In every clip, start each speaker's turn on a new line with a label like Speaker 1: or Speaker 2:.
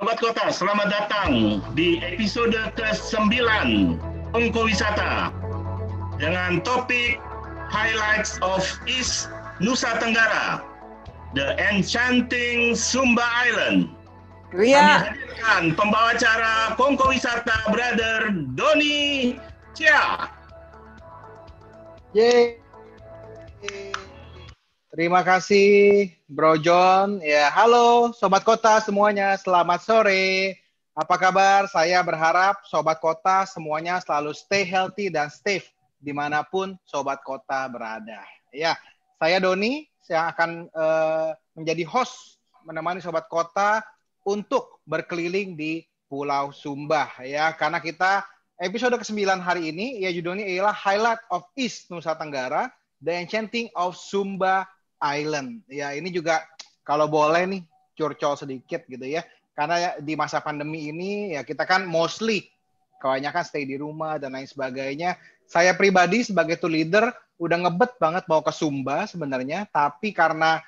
Speaker 1: Sobat Kota, selamat datang di episode ke-9 Ongko Wisata dengan topik Highlights of East Nusa Tenggara, The Enchanting Sumba Island. Kami hadirkan pembawa acara Ongko Wisata, Brother Doni Chia.
Speaker 2: Yeay. Terima kasih Bro John. Ya, halo Sobat Kota semuanya, selamat sore. Apa kabar? Saya berharap Sobat Kota semuanya selalu stay healthy dan safe dimanapun Sobat Kota berada. Ya, saya Doni, saya akan menjadi host menemani Sobat Kota untuk berkeliling di Pulau Sumba. Ya, karena kita episode ke-9 hari ini, ya judulnya ialah Highlight of East Nusa Tenggara, The Enchanting of Sumba Island. Ya, ini juga kalau boleh nih curcol sedikit gitu ya. Karena di masa pandemi ini ya kita kan mostly kebanyakan stay di rumah dan lain sebagainya. Saya pribadi sebagai tour leader udah ngebet banget mau ke Sumba sebenarnya, tapi karena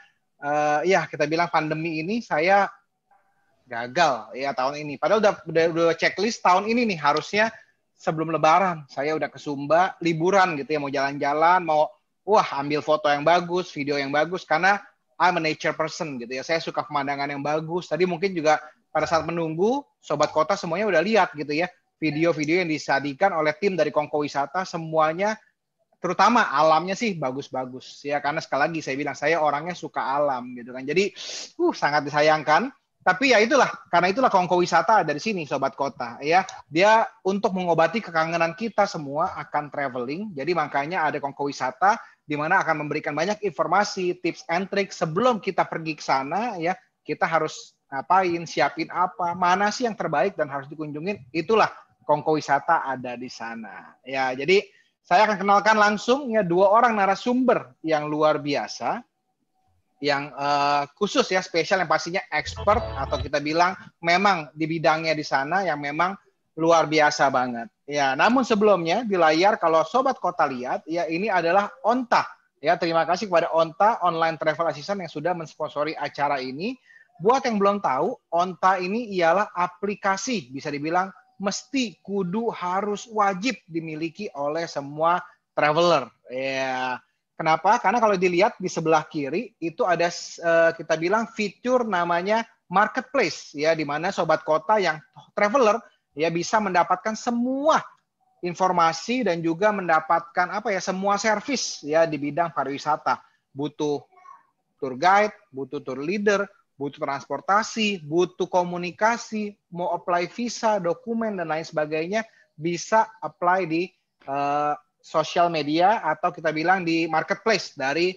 Speaker 2: ya kita bilang pandemi ini saya gagal ya tahun ini. Padahal udah checklist tahun ini nih harusnya sebelum Lebaran saya udah ke Sumba liburan gitu ya, mau jalan-jalan, mau ambil foto yang bagus, video yang bagus, karena I'm a nature person gitu ya. Saya suka pemandangan yang bagus. Tadi mungkin juga pada saat menunggu, Sobat Kota semuanya udah lihat gitu ya, video-video yang disajikan oleh tim dari Kongko Wisata, semuanya terutama alamnya sih bagus-bagus ya. Karena sekali lagi saya bilang, saya orangnya suka alam gitu kan. Jadi sangat disayangkan. Tapi ya itulah, karena itulah Kongko Wisata ada di sini Sobat Kota ya. Dia untuk mengobati kekangenan kita semua akan traveling. Jadi makanya ada Kongko Wisata di mana akan memberikan banyak informasi, tips and trik sebelum kita pergi ke sana ya. Kita harus ngapain, siapin apa, mana sih yang terbaik dan harus dikunjungin. Itulah Kongko Wisata ada di sana. Ya, jadi saya akan kenalkan langsung ya 2 orang narasumber yang luar biasa, yang khusus ya, spesial, yang pastinya expert atau kita bilang memang di bidangnya di sana yang memang luar biasa banget. Ya, namun sebelumnya di layar kalau Sobat Kota lihat ya, ini adalah Onta. Ya, terima kasih kepada Onta Online Travel Assistant yang sudah mensponsori acara ini. Buat yang belum tahu, Onta ini ialah aplikasi bisa dibilang mesti kudu harus wajib dimiliki oleh semua traveler. Ya. Kenapa? Karena kalau dilihat di sebelah kiri itu ada kita bilang fitur namanya marketplace ya, di mana Sobat Kota yang traveler ya bisa mendapatkan semua informasi dan juga mendapatkan semua servis ya di bidang pariwisata. Butuh tour guide, butuh tour leader, butuh transportasi, butuh komunikasi, mau apply visa, dokumen dan lain sebagainya, bisa apply di social media atau kita bilang di marketplace dari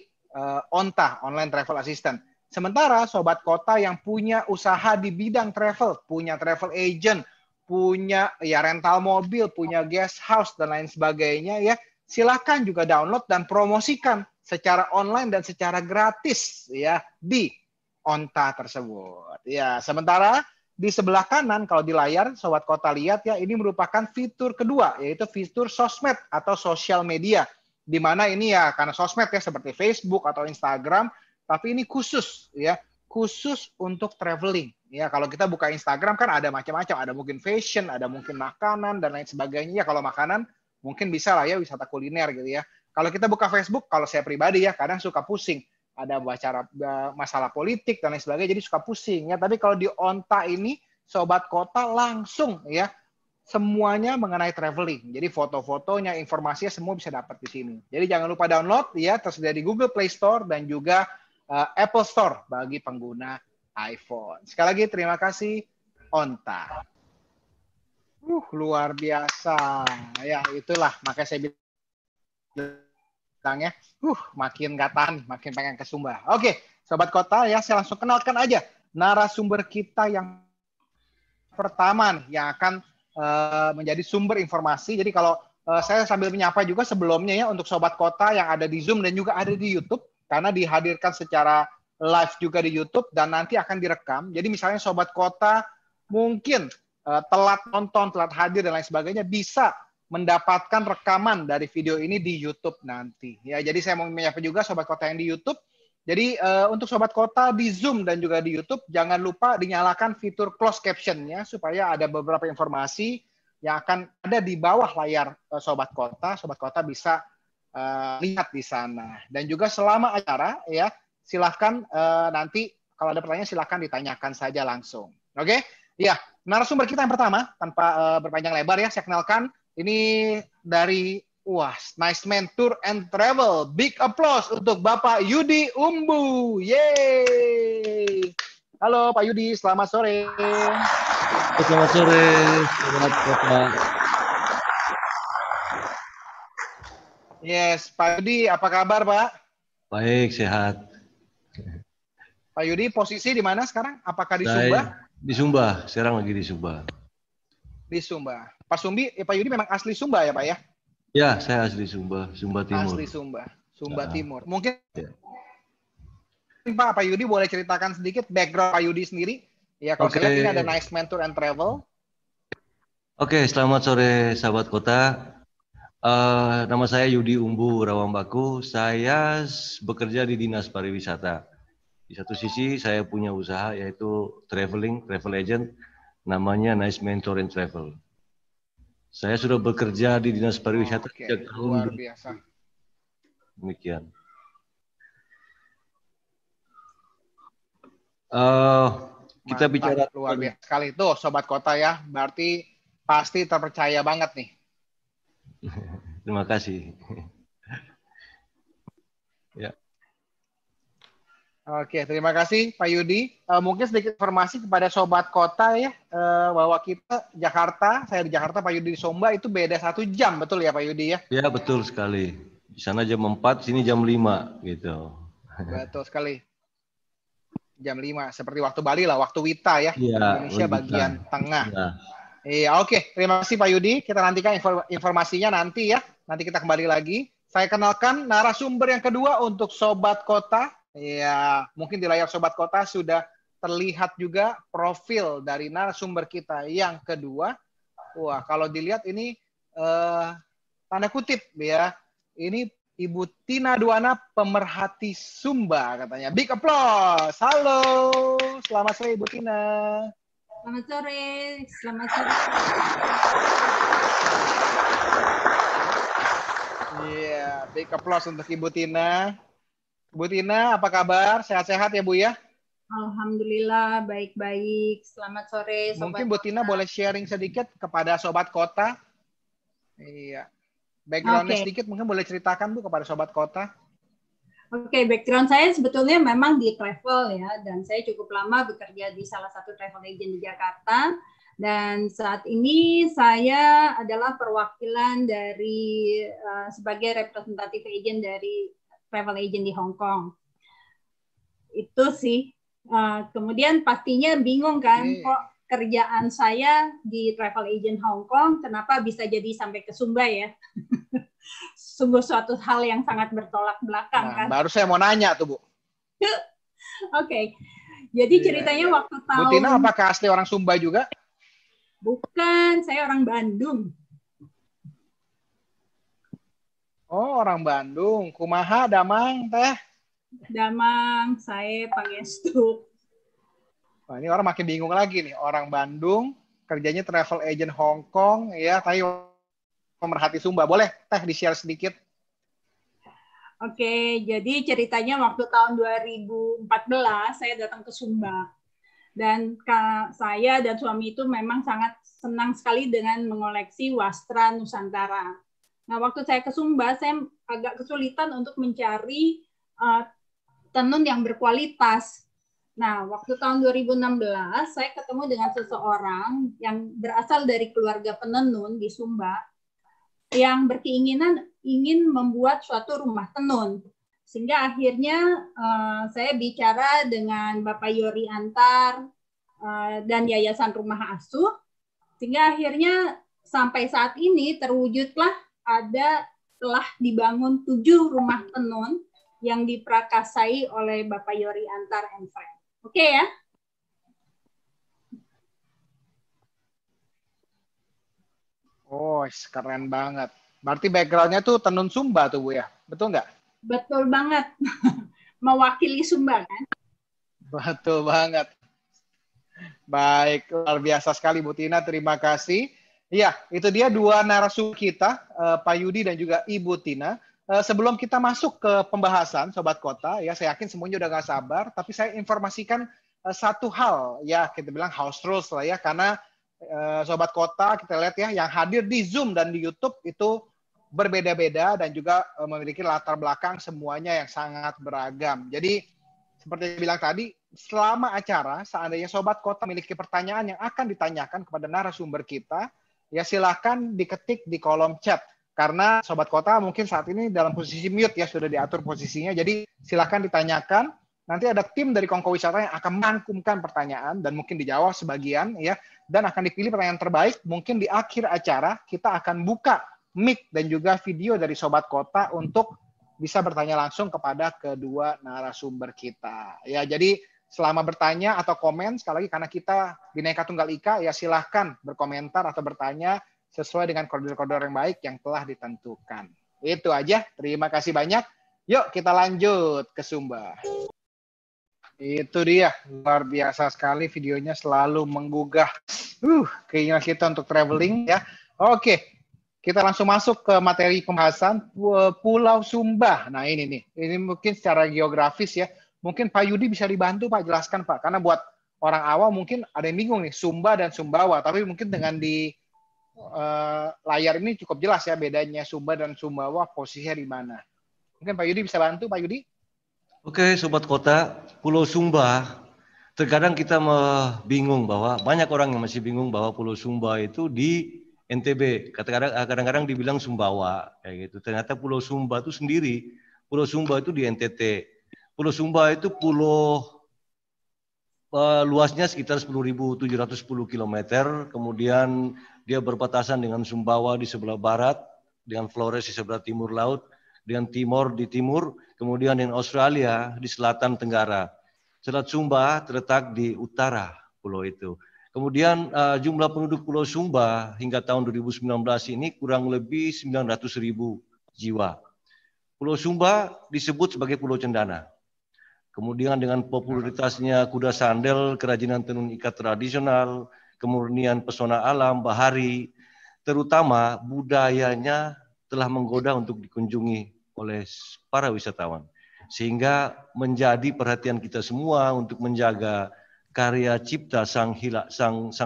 Speaker 2: Onta Online Travel Assistant. Sementara Sobat Kota yang punya usaha di bidang travel, punya travel agent, punya ya rental mobil, punya guest house dan lain sebagainya ya, silakan juga download dan promosikan secara online dan secara gratis ya di Onta tersebut. Ya, sementara di sebelah kanan kalau di layar Sobat Kota lihat ya, ini merupakan fitur kedua, yaitu fitur sosmed atau social media, di mana ini ya karena sosmed ya seperti Facebook atau Instagram, tapi ini khusus ya, khusus untuk traveling. Ya, kalau kita buka Instagram kan ada macam-macam, ada mungkin fashion, ada mungkin makanan dan lain sebagainya. Ya, kalau makanan mungkin bisa lah ya, wisata kuliner gitu ya. Kalau kita buka Facebook, kalau saya pribadi ya kadang suka pusing, ada bicara masalah politik dan lain sebagainya, jadi suka pusing ya. Tapi kalau di Onta ini Sobat Kota langsung ya semuanya mengenai traveling. Jadi foto-fotonya, informasinya semua bisa dapat di sini. Jadi jangan lupa download ya, tersedia di Google Play Store dan juga Apple Store bagi pengguna iPhone. Sekali lagi terima kasih Onta. Luar biasa. Ya, itulah makanya saya bilangnya makin nggak tahan, makin pengen ke Sumba. Oke, Sobat Kota ya, saya langsung kenalkan aja narasumber kita yang pertama nih, yang akan menjadi sumber informasi. Jadi kalau saya sambil menyapa juga sebelumnya ya untuk Sobat Kota yang ada di Zoom dan juga ada di YouTube, karena dihadirkan secara live juga di YouTube dan nanti akan direkam. Jadi misalnya Sobat Kota mungkin telat nonton, telat hadir dan lain sebagainya, bisa mendapatkan rekaman dari video ini di YouTube nanti. Ya, jadi saya mau menyapa juga Sobat Kota yang di YouTube Jadi untuk Sobat Kota di Zoom dan juga di YouTube, jangan lupa dinyalakan fitur closed caption-nya supaya ada beberapa informasi yang akan ada di bawah layar Sobat Kota. Sobat Kota bisa lihat di sana. Dan juga selama acara, ya silahkan nanti kalau ada pertanyaan silahkan ditanyakan saja langsung. Oke? Ya, narasumber kita yang pertama, tanpa berpanjang lebar ya, saya kenalkan. Ini dari Nice Man Tour and Travel. Big applause untuk Bapak Yudi Umbu. Yeay. Halo Pak Yudi, selamat sore.
Speaker 3: Selamat sore, Sobat Kota.
Speaker 2: Yes, Pak Yudi, apa kabar Pak?
Speaker 3: Baik, sehat.
Speaker 2: Pak Yudi, posisi di mana sekarang? Apakah di Sumba?
Speaker 3: Di Sumba, sekarang lagi di Sumba.
Speaker 2: Di Sumba. Pak Yudi memang asli Sumba ya Pak ya?
Speaker 3: Ya, saya asli Sumba, Sumba Timur.
Speaker 2: Asli Sumba, Sumba Timur. Mungkin Pak Yudi boleh ceritakan sedikit background Pak Yudi sendiri? Ya, kalau saya lihat ini ada Nice Man Tour and Travel.
Speaker 3: Oke, selamat sore sahabat kota. Nama saya Yudi Umbu Rawambaku. Saya bekerja di Dinas Pariwisata. Di satu sisi saya punya usaha yaitu travel agent, namanya Nice Man Tour and Travel. Saya sudah bekerja di Dinas Pariwisata sejak tahun
Speaker 2: luar biasa.
Speaker 3: Demikian. Kita bicara
Speaker 2: luar biasa sekali tuh Sobat Kota ya. Berarti pasti terpercaya banget nih.
Speaker 3: Terima kasih. Ya.
Speaker 2: Oke, terima kasih Pak Yudi. Mungkin sedikit informasi kepada Sobat Kota ya, bahwa kita Jakarta, saya di Jakarta, Pak Yudi di Sumba itu beda 1 jam, betul ya Pak Yudi ya?
Speaker 3: Ya, betul sekali. Di sana jam 4, sini jam 5 gitu.
Speaker 2: Betul sekali. Jam 5, seperti waktu Bali lah, waktu Wita ya, Indonesia bagian tengah. Iya, oke. Terima kasih Pak Yudi. Kita nantikan informasinya nanti ya. Nanti kita kembali lagi. Saya kenalkan narasumber yang kedua untuk Sobat Kota. Ya, mungkin di layar Sobat Kota sudah terlihat juga profil dari narasumber kita yang kedua. Wah, kalau dilihat ini tanda kutip ya, ini Ibu Tina Duana, pemerhati Sumba katanya. Big applause. Halo, selamat sore Ibu Tina.
Speaker 4: Selamat sore, selamat sore.
Speaker 2: Iya, big applause untuk Ibu Tina. Bu Tina, apa kabar? Sehat-sehat ya Bu ya?
Speaker 4: Alhamdulillah, baik-baik. Selamat sore, Sobat
Speaker 2: Mungkin Bu Tina boleh sharing sedikit kepada Sobat Kota. Iya. Background-nya sedikit mungkin boleh ceritakan Bu kepada Sobat Kota.
Speaker 4: Oke, background saya sebetulnya memang di travel ya, dan saya cukup lama bekerja di salah satu travel agent di Jakarta. Dan saat ini saya adalah perwakilan dari sebagai representative agent dari travel agent di Hong Kong. Itu sih. Kemudian pastinya bingung kan, kok kerjaan saya di travel agent Hong Kong, kenapa bisa jadi sampai ke Sumba ya? Sungguh suatu hal yang sangat bertolak belakang kan.
Speaker 2: Baru saya mau nanya tuh Bu.
Speaker 4: Oke. Jadi ceritanya waktu tahun...
Speaker 2: Bu Tina apakah asli orang Sumba juga?
Speaker 4: Bukan, saya orang Bandung.
Speaker 2: Oh, orang Bandung. Kumaha, Damang, teh?
Speaker 4: Damang, saya Pangestu.
Speaker 2: Wah, ini orang makin bingung lagi nih. Orang Bandung, kerjanya travel agent Hong Kong, ya, tapi pemerhati Sumba. Boleh, teh, di-share sedikit?
Speaker 4: Oke, jadi ceritanya waktu tahun 2014, saya datang ke Sumba. Dan saya dan suami itu memang sangat senang sekali dengan mengoleksi wastra Nusantara. Nah, waktu saya ke Sumba, saya agak kesulitan untuk mencari tenun yang berkualitas. Nah, waktu tahun 2016, saya ketemu dengan seseorang yang berasal dari keluarga penenun di Sumba, yang berkeinginan ingin membuat suatu rumah tenun. Sehingga akhirnya saya bicara dengan Bapak Yori Antar dan Yayasan Rumah Asuh, sehingga akhirnya sampai saat ini terwujudlah telah dibangun 7 rumah tenun yang diprakasai oleh Bapak Yori Antar and Friends. Oke ya?
Speaker 2: Oh, keren banget. Berarti background-nya tuh tenun Sumba tuh Bu ya? Betul nggak?
Speaker 4: Betul banget. mewakili Sumba kan?
Speaker 2: Betul banget. Baik, luar biasa sekali Bu Tina, terima kasih. Ya, itu dia dua narasumber kita, Pak Yudi dan juga Ibu Tina. Sebelum kita masuk ke pembahasan Sobat Kota, ya saya yakin semuanya udah gak sabar, tapi saya informasikan satu hal, ya kita bilang house rules lah ya, karena Sobat Kota kita lihat ya, yang hadir di Zoom dan di YouTube itu berbeda-beda dan juga memiliki latar belakang semuanya yang sangat beragam. Jadi seperti yang bilang tadi, selama acara, seandainya Sobat Kota memiliki pertanyaan yang akan ditanyakan kepada narasumber kita, ya silakan diketik di kolom chat. Karena Sobat Kota mungkin saat ini dalam posisi mute ya, sudah diatur posisinya. Jadi silakan ditanyakan. Nanti ada tim dari Kongko Wisata yang akan merangkumkan pertanyaan dan mungkin dijawab sebagian ya. Dan akan dipilih pertanyaan terbaik. Mungkin di akhir acara kita akan buka mic dan juga video dari Sobat Kota untuk bisa bertanya langsung kepada kedua narasumber kita. Ya, jadi selama bertanya atau komen, sekali lagi karena kita Bhinneka Tunggal Ika, ya silahkan berkomentar atau bertanya sesuai dengan koridor-koridor yang baik yang telah ditentukan. Itu aja, terima kasih banyak. Yuk kita lanjut ke Sumba. Itu dia, luar biasa sekali videonya, selalu menggugah keinginan kita untuk traveling ya. Oke, kita langsung masuk ke materi pembahasan Pulau Sumba. Nah ini nih, ini mungkin secara geografis ya. Mungkin Pak Yudi bisa dibantu Pak, jelaskan Pak. Karena buat orang awam mungkin ada yang bingung nih, Sumba dan Sumbawa. Tapi mungkin dengan di layar ini cukup jelas ya bedanya Sumba dan Sumbawa posisinya di mana. Mungkin Pak Yudi bisa bantu Pak Yudi?
Speaker 3: Oke, Sobat Kota, Pulau Sumba, terkadang kita bingung bahwa banyak orang yang masih bingung bahwa Pulau Sumba itu di NTB. Kadang-kadang dibilang Sumbawa, kayak gitu. Ternyata Pulau Sumba itu sendiri. Pulau Sumba itu di NTT. Pulau Sumba itu pulau luasnya sekitar 10.710 km. Kemudian dia berbatasan dengan Sumbawa di sebelah barat, dengan Flores di sebelah timur laut, dengan Timor di timur, kemudian dengan Australia di selatan tenggara. Selat Sumba terletak di utara pulau itu. Kemudian jumlah penduduk Pulau Sumba hingga tahun 2019 ini kurang lebih 900.000 jiwa. Pulau Sumba disebut sebagai Pulau Cendana. Kemudian dengan popularitasnya kuda sandal, kerajinan tenun ikat tradisional, kemurnian pesona alam, bahari, terutama budayanya telah menggoda untuk dikunjungi oleh para wisatawan. Sehingga menjadi perhatian kita semua untuk menjaga karya cipta Sang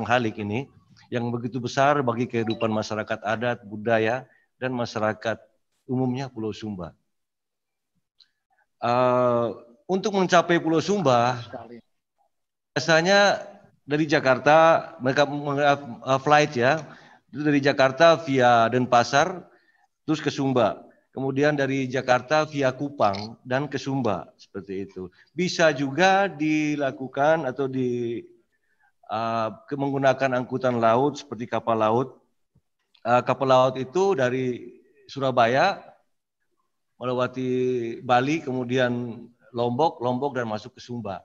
Speaker 3: Halik ini yang begitu besar bagi kehidupan masyarakat adat, budaya, dan masyarakat umumnya Pulau Sumba. Untuk mencapai Pulau Sumba, biasanya dari Jakarta, mereka flight ya, itu dari Jakarta via Denpasar, terus ke Sumba. Kemudian dari Jakarta via Kupang dan ke Sumba, seperti itu. Bisa juga dilakukan atau menggunakan angkutan laut seperti kapal laut. Kapal laut itu dari Surabaya melewati Bali, kemudian Lombok dan masuk ke Sumba.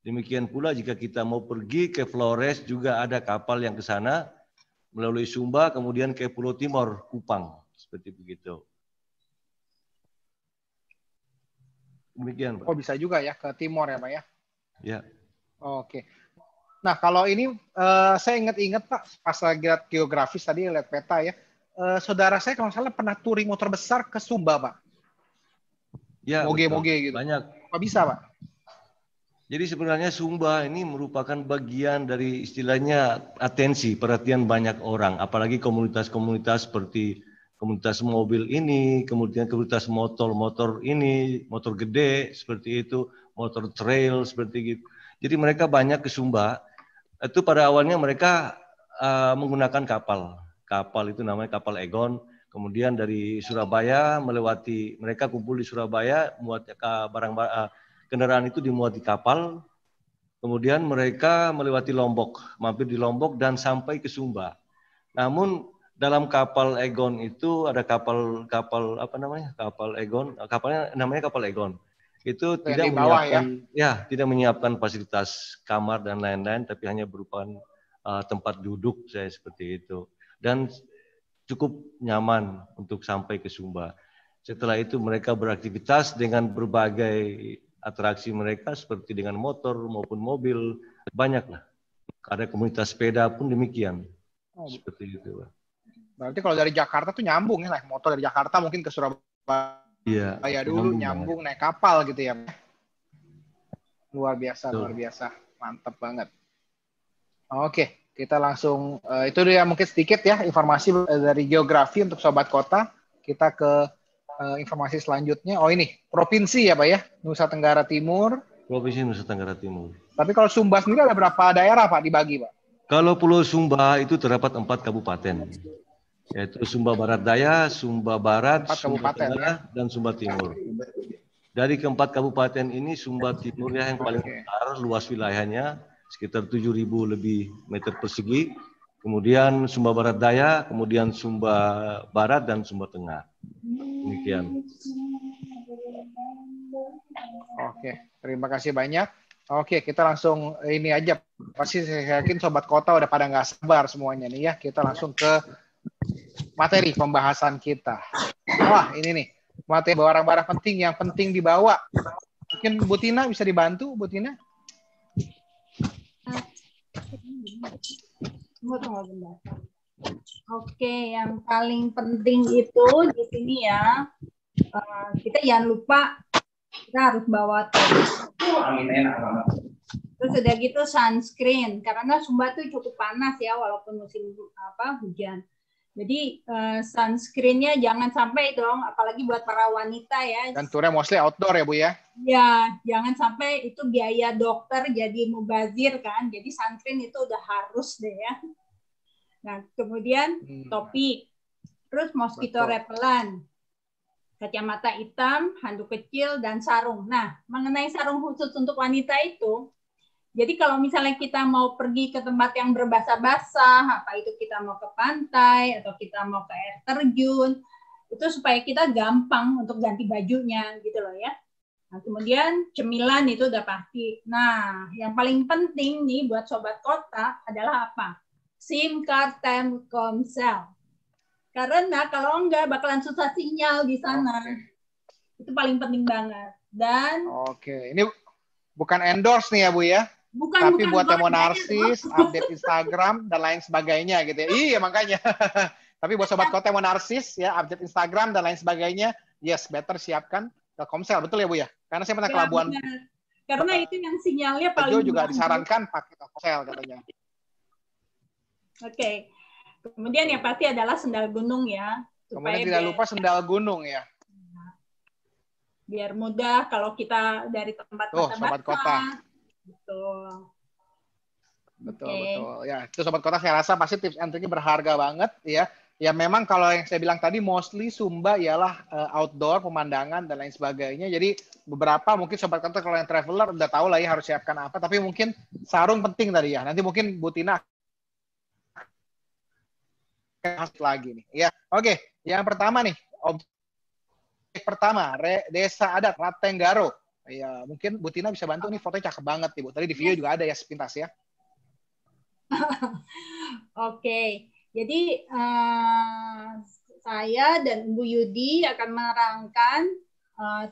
Speaker 3: Demikian pula jika kita mau pergi ke Flores juga ada kapal yang ke sana melalui Sumba, kemudian ke Pulau Timor, Kupang, seperti begitu. Demikian, Pak.
Speaker 2: Oh bisa juga ya ke Timor ya Pak ya?
Speaker 3: Ya.
Speaker 2: Oke. Nah kalau ini saya ingat Pak, pas lagi lihat geografis tadi lihat peta ya, saudara saya kalau salah pernah touring motor besar ke Sumba Pak.
Speaker 3: Ya,
Speaker 2: moge gitu.
Speaker 3: Banyak.
Speaker 2: Apa bisa Pak?
Speaker 3: Jadi sebenarnya Sumba ini merupakan bagian dari istilahnya atensi, perhatian banyak orang, apalagi komunitas-komunitas seperti komunitas mobil ini, kemudian komunitas motor ini, motor gede seperti itu, motor trail seperti gitu. Jadi mereka banyak ke Sumba. Itu pada awalnya mereka menggunakan kapal. Kapal itu namanya kapal Egon. Kemudian dari Surabaya mereka kumpul di Surabaya, muat kendaraan itu dimuat di kapal. Kemudian mereka melewati Lombok, mampir di Lombok dan sampai ke Sumba. Namun dalam kapal Egon itu ada kapal Egon, kapalnya namanya kapal Egon. Itu tidak menyiapkan fasilitas kamar dan lain-lain, tapi hanya berupa tempat duduk saya seperti itu. Dan cukup nyaman untuk sampai ke Sumba. Setelah itu mereka beraktivitas dengan berbagai atraksi mereka seperti dengan motor maupun mobil, banyaklah. Ada komunitas sepeda pun demikian. Seperti itu, Pak.
Speaker 2: Berarti kalau dari Jakarta tuh nyambung ya, naik motor dari Jakarta mungkin ke Surabaya dulu, nyambung naik kapal gitu ya. Luar biasa, luar biasa. Mantap banget. Oke, kita langsung, itu dia mungkin sedikit ya informasi dari geografi untuk Sobat Kota. Kita ke informasi selanjutnya. Oh ini, provinsi ya Pak ya, Nusa Tenggara Timur.
Speaker 3: Provinsi Nusa Tenggara Timur.
Speaker 2: Tapi kalau Sumba sendiri ada berapa daerah Pak dibagi Pak?
Speaker 3: Kalau Pulau Sumba itu terdapat 4 kabupaten. Yaitu Sumba Barat Daya, Sumba Barat, Sumba Tengah, ya? Dan Sumba Timur. Dari keempat kabupaten ini, Sumba Timur yang paling besar, luas wilayahnya, sekitar 7.000 lebih meter persegi. Kemudian Sumba Barat Daya, kemudian Sumba Barat, dan Sumba Tengah. Demikian.
Speaker 2: Oke, terima kasih banyak. Oke, kita langsung ini aja. Pasti saya yakin Sobat Kota udah pada nggak sabar semuanya nih ya. Kita langsung ke materi pembahasan kita. Wah, ini nih. Materi barang-barang penting yang penting dibawa. Mungkin Bu Tina bisa dibantu, Bu Tina?
Speaker 4: Oke, yang paling penting itu di sini ya. Kita jangan lupa kita harus bawa topi. Terus udah gitu sunscreen karena Sumba tuh cukup panas ya walaupun musim hujan. Jadi sunscreen-nya jangan sampai dong, apalagi buat para wanita ya.
Speaker 2: Dan turnya mostly outdoor ya Bu ya?
Speaker 4: Ya, jangan sampai itu biaya dokter jadi mubazir kan. Jadi sunscreen itu udah harus deh ya. Nah, kemudian topi, terus mosquito repellent, kacamata hitam, handuk kecil, dan sarung. Nah, mengenai sarung khusus untuk wanita itu, jadi kalau misalnya kita mau pergi ke tempat yang berbasah-basah, apa itu kita mau ke pantai atau kita mau ke air terjun, itu supaya kita gampang untuk ganti bajunya gitu loh ya. Nah, kemudian cemilan itu udah pasti. Nah, yang paling penting nih buat Sobat Kota adalah apa? SIM card Telkomsel. Karena kalau enggak bakalan susah sinyal di sana. Itu paling penting banget. Dan
Speaker 2: ini bukan endorse nih ya Bu ya. Tapi buat yang mau narsis, update Instagram dan lain sebagainya gitu ya. Iya makanya. Tapi buat Sobat Kota yang mau narsis ya, update Instagram dan lain sebagainya, yes, better siapkan Telkomsel, betul ya Bu ya? Karena saya pernah ke Labuan.
Speaker 4: Karena itu yang sinyalnya paling
Speaker 2: juga disarankan pakai Telkomsel katanya.
Speaker 4: Oke. Kemudian yang pasti adalah sendal gunung ya.
Speaker 2: Kemudian tidak lupa sendal gunung ya.
Speaker 4: Biar mudah kalau kita dari tempat
Speaker 2: Sobat Kota.
Speaker 4: Betul.
Speaker 2: Betul. Ya, itu Sobat Kota saya rasa pasti tips and triknya berharga banget ya. Ya memang kalau yang saya bilang tadi mostly Sumba ialah outdoor, pemandangan dan lain sebagainya. Jadi beberapa mungkin Sobat Kota kalau yang traveler udah tahu lah ya harus siapkan apa. Tapi mungkin sarung penting tadi ya. Nanti mungkin Bu Tina lagi nih ya. Oke, yang pertama nih objek pertama Desa Adat Ratenggaro ya. Mungkin Bu Tina bisa bantu nih, fotonya cakep banget nih Bu, tadi di video juga ada ya sepintas ya.
Speaker 4: Oke, jadi saya dan Bu Yudi akan menerangkan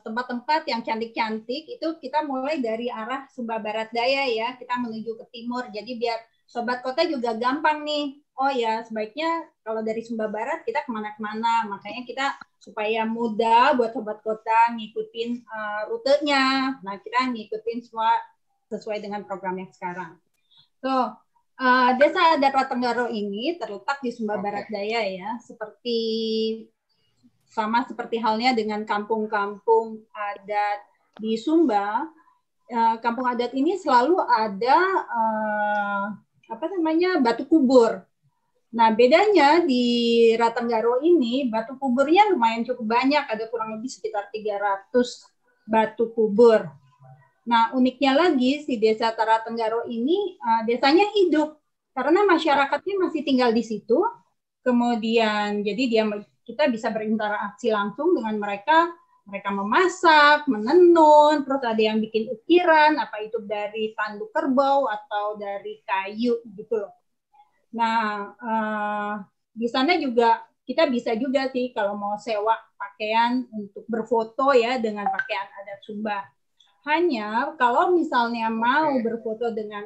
Speaker 4: tempat-tempat yang cantik-cantik. Itu kita mulai dari arah Sumba Barat Daya ya, kita menuju ke timur. Jadi biar Sobat Kota juga gampang nih. Oh ya, sebaiknya kalau dari Sumba Barat kita kemana-kemana. Makanya kita supaya mudah buat Sobat Kota ngikutin rutenya. Nah, kita ngikutin semua sesuai dengan program yang sekarang. So, Desa Adat Ratenggaro ini terletak di Sumba Barat Daya ya. Sama seperti halnya dengan kampung-kampung adat di Sumba. Kampung adat ini selalu ada batu kubur. Nah, bedanya di Ratenggaro ini batu kuburnya lumayan cukup banyak, ada kurang lebih sekitar 300 batu kubur. Nah, uniknya lagi si Desa Ratenggaro ini desanya hidup karena masyarakatnya masih tinggal di situ. Kemudian jadi kita bisa berinteraksi langsung dengan mereka. Mereka memasak, menenun, terus ada yang bikin ukiran, apa itu dari tanduk kerbau atau dari kayu gitu loh. Nah, di sana juga kita bisa juga sih kalau mau sewa pakaian untuk berfoto ya dengan pakaian adat Sumba. Hanya kalau misalnya mau berfoto dengan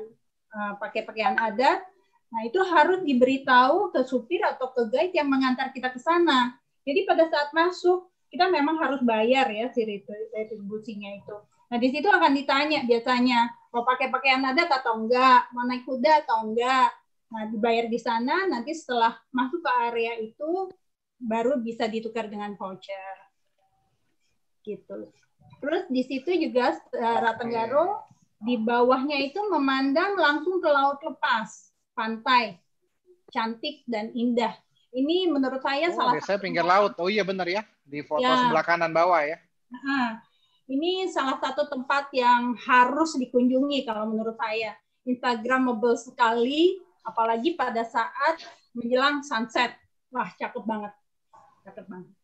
Speaker 4: pakai pakaian adat, nah itu harus diberitahu ke supir atau ke guide yang mengantar kita ke sana. Jadi pada saat masuk, kita memang harus bayar ya si retribusinya itu. Nah di situ akan ditanya biasanya, mau pakai pakaian adat atau enggak, mau naik kuda atau enggak. Nah dibayar di sana, nanti setelah masuk ke area itu, baru bisa ditukar dengan voucher. Gitu. Terus di situ juga Ratenggaro, di bawahnya itu memandang langsung ke laut lepas, pantai, cantik dan indah. Ini menurut saya salah satu.
Speaker 2: Biasanya pinggir laut. Oh iya benar ya, di foto sebelah kanan bawah ya.
Speaker 4: Ini salah satu tempat yang harus dikunjungi kalau menurut saya. Instagramable sekali, apalagi pada saat menjelang sunset. Wah, cakep banget. Cakep banget.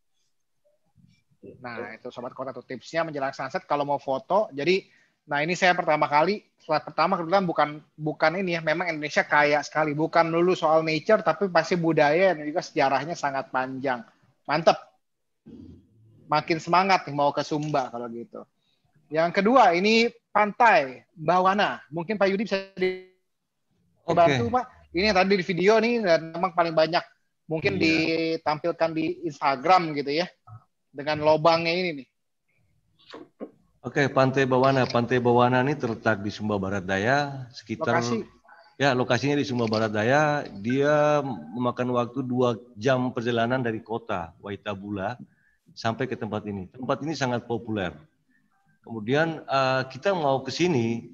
Speaker 2: Nah, itu Sobat Kota tuh tipsnya menjelang sunset kalau mau foto. Jadi, nah ini saya pertama kali, slide pertama kebetulan bukan ini ya, memang Indonesia kaya sekali. Bukan dulu soal nature, tapi pasti budaya dan juga sejarahnya sangat panjang. Mantep. Makin semangat nih mau ke Sumba kalau gitu. Yang kedua, ini pantai Bawana. Mungkin Pak Yudi bisa dibantu, Pak. Ini yang tadi di video nih, dan memang paling banyak mungkin ditampilkan di Instagram gitu ya. Dengan lobangnya ini nih.
Speaker 3: Oke, Pantai Bawana. Pantai Bawana ini terletak di Sumba Barat Daya, sekitar lokasinya di Sumba Barat Daya. Dia memakan waktu 2 jam perjalanan dari kota Waitabula sampai ke tempat ini. Tempat ini sangat populer. Kemudian kita mau ke sini,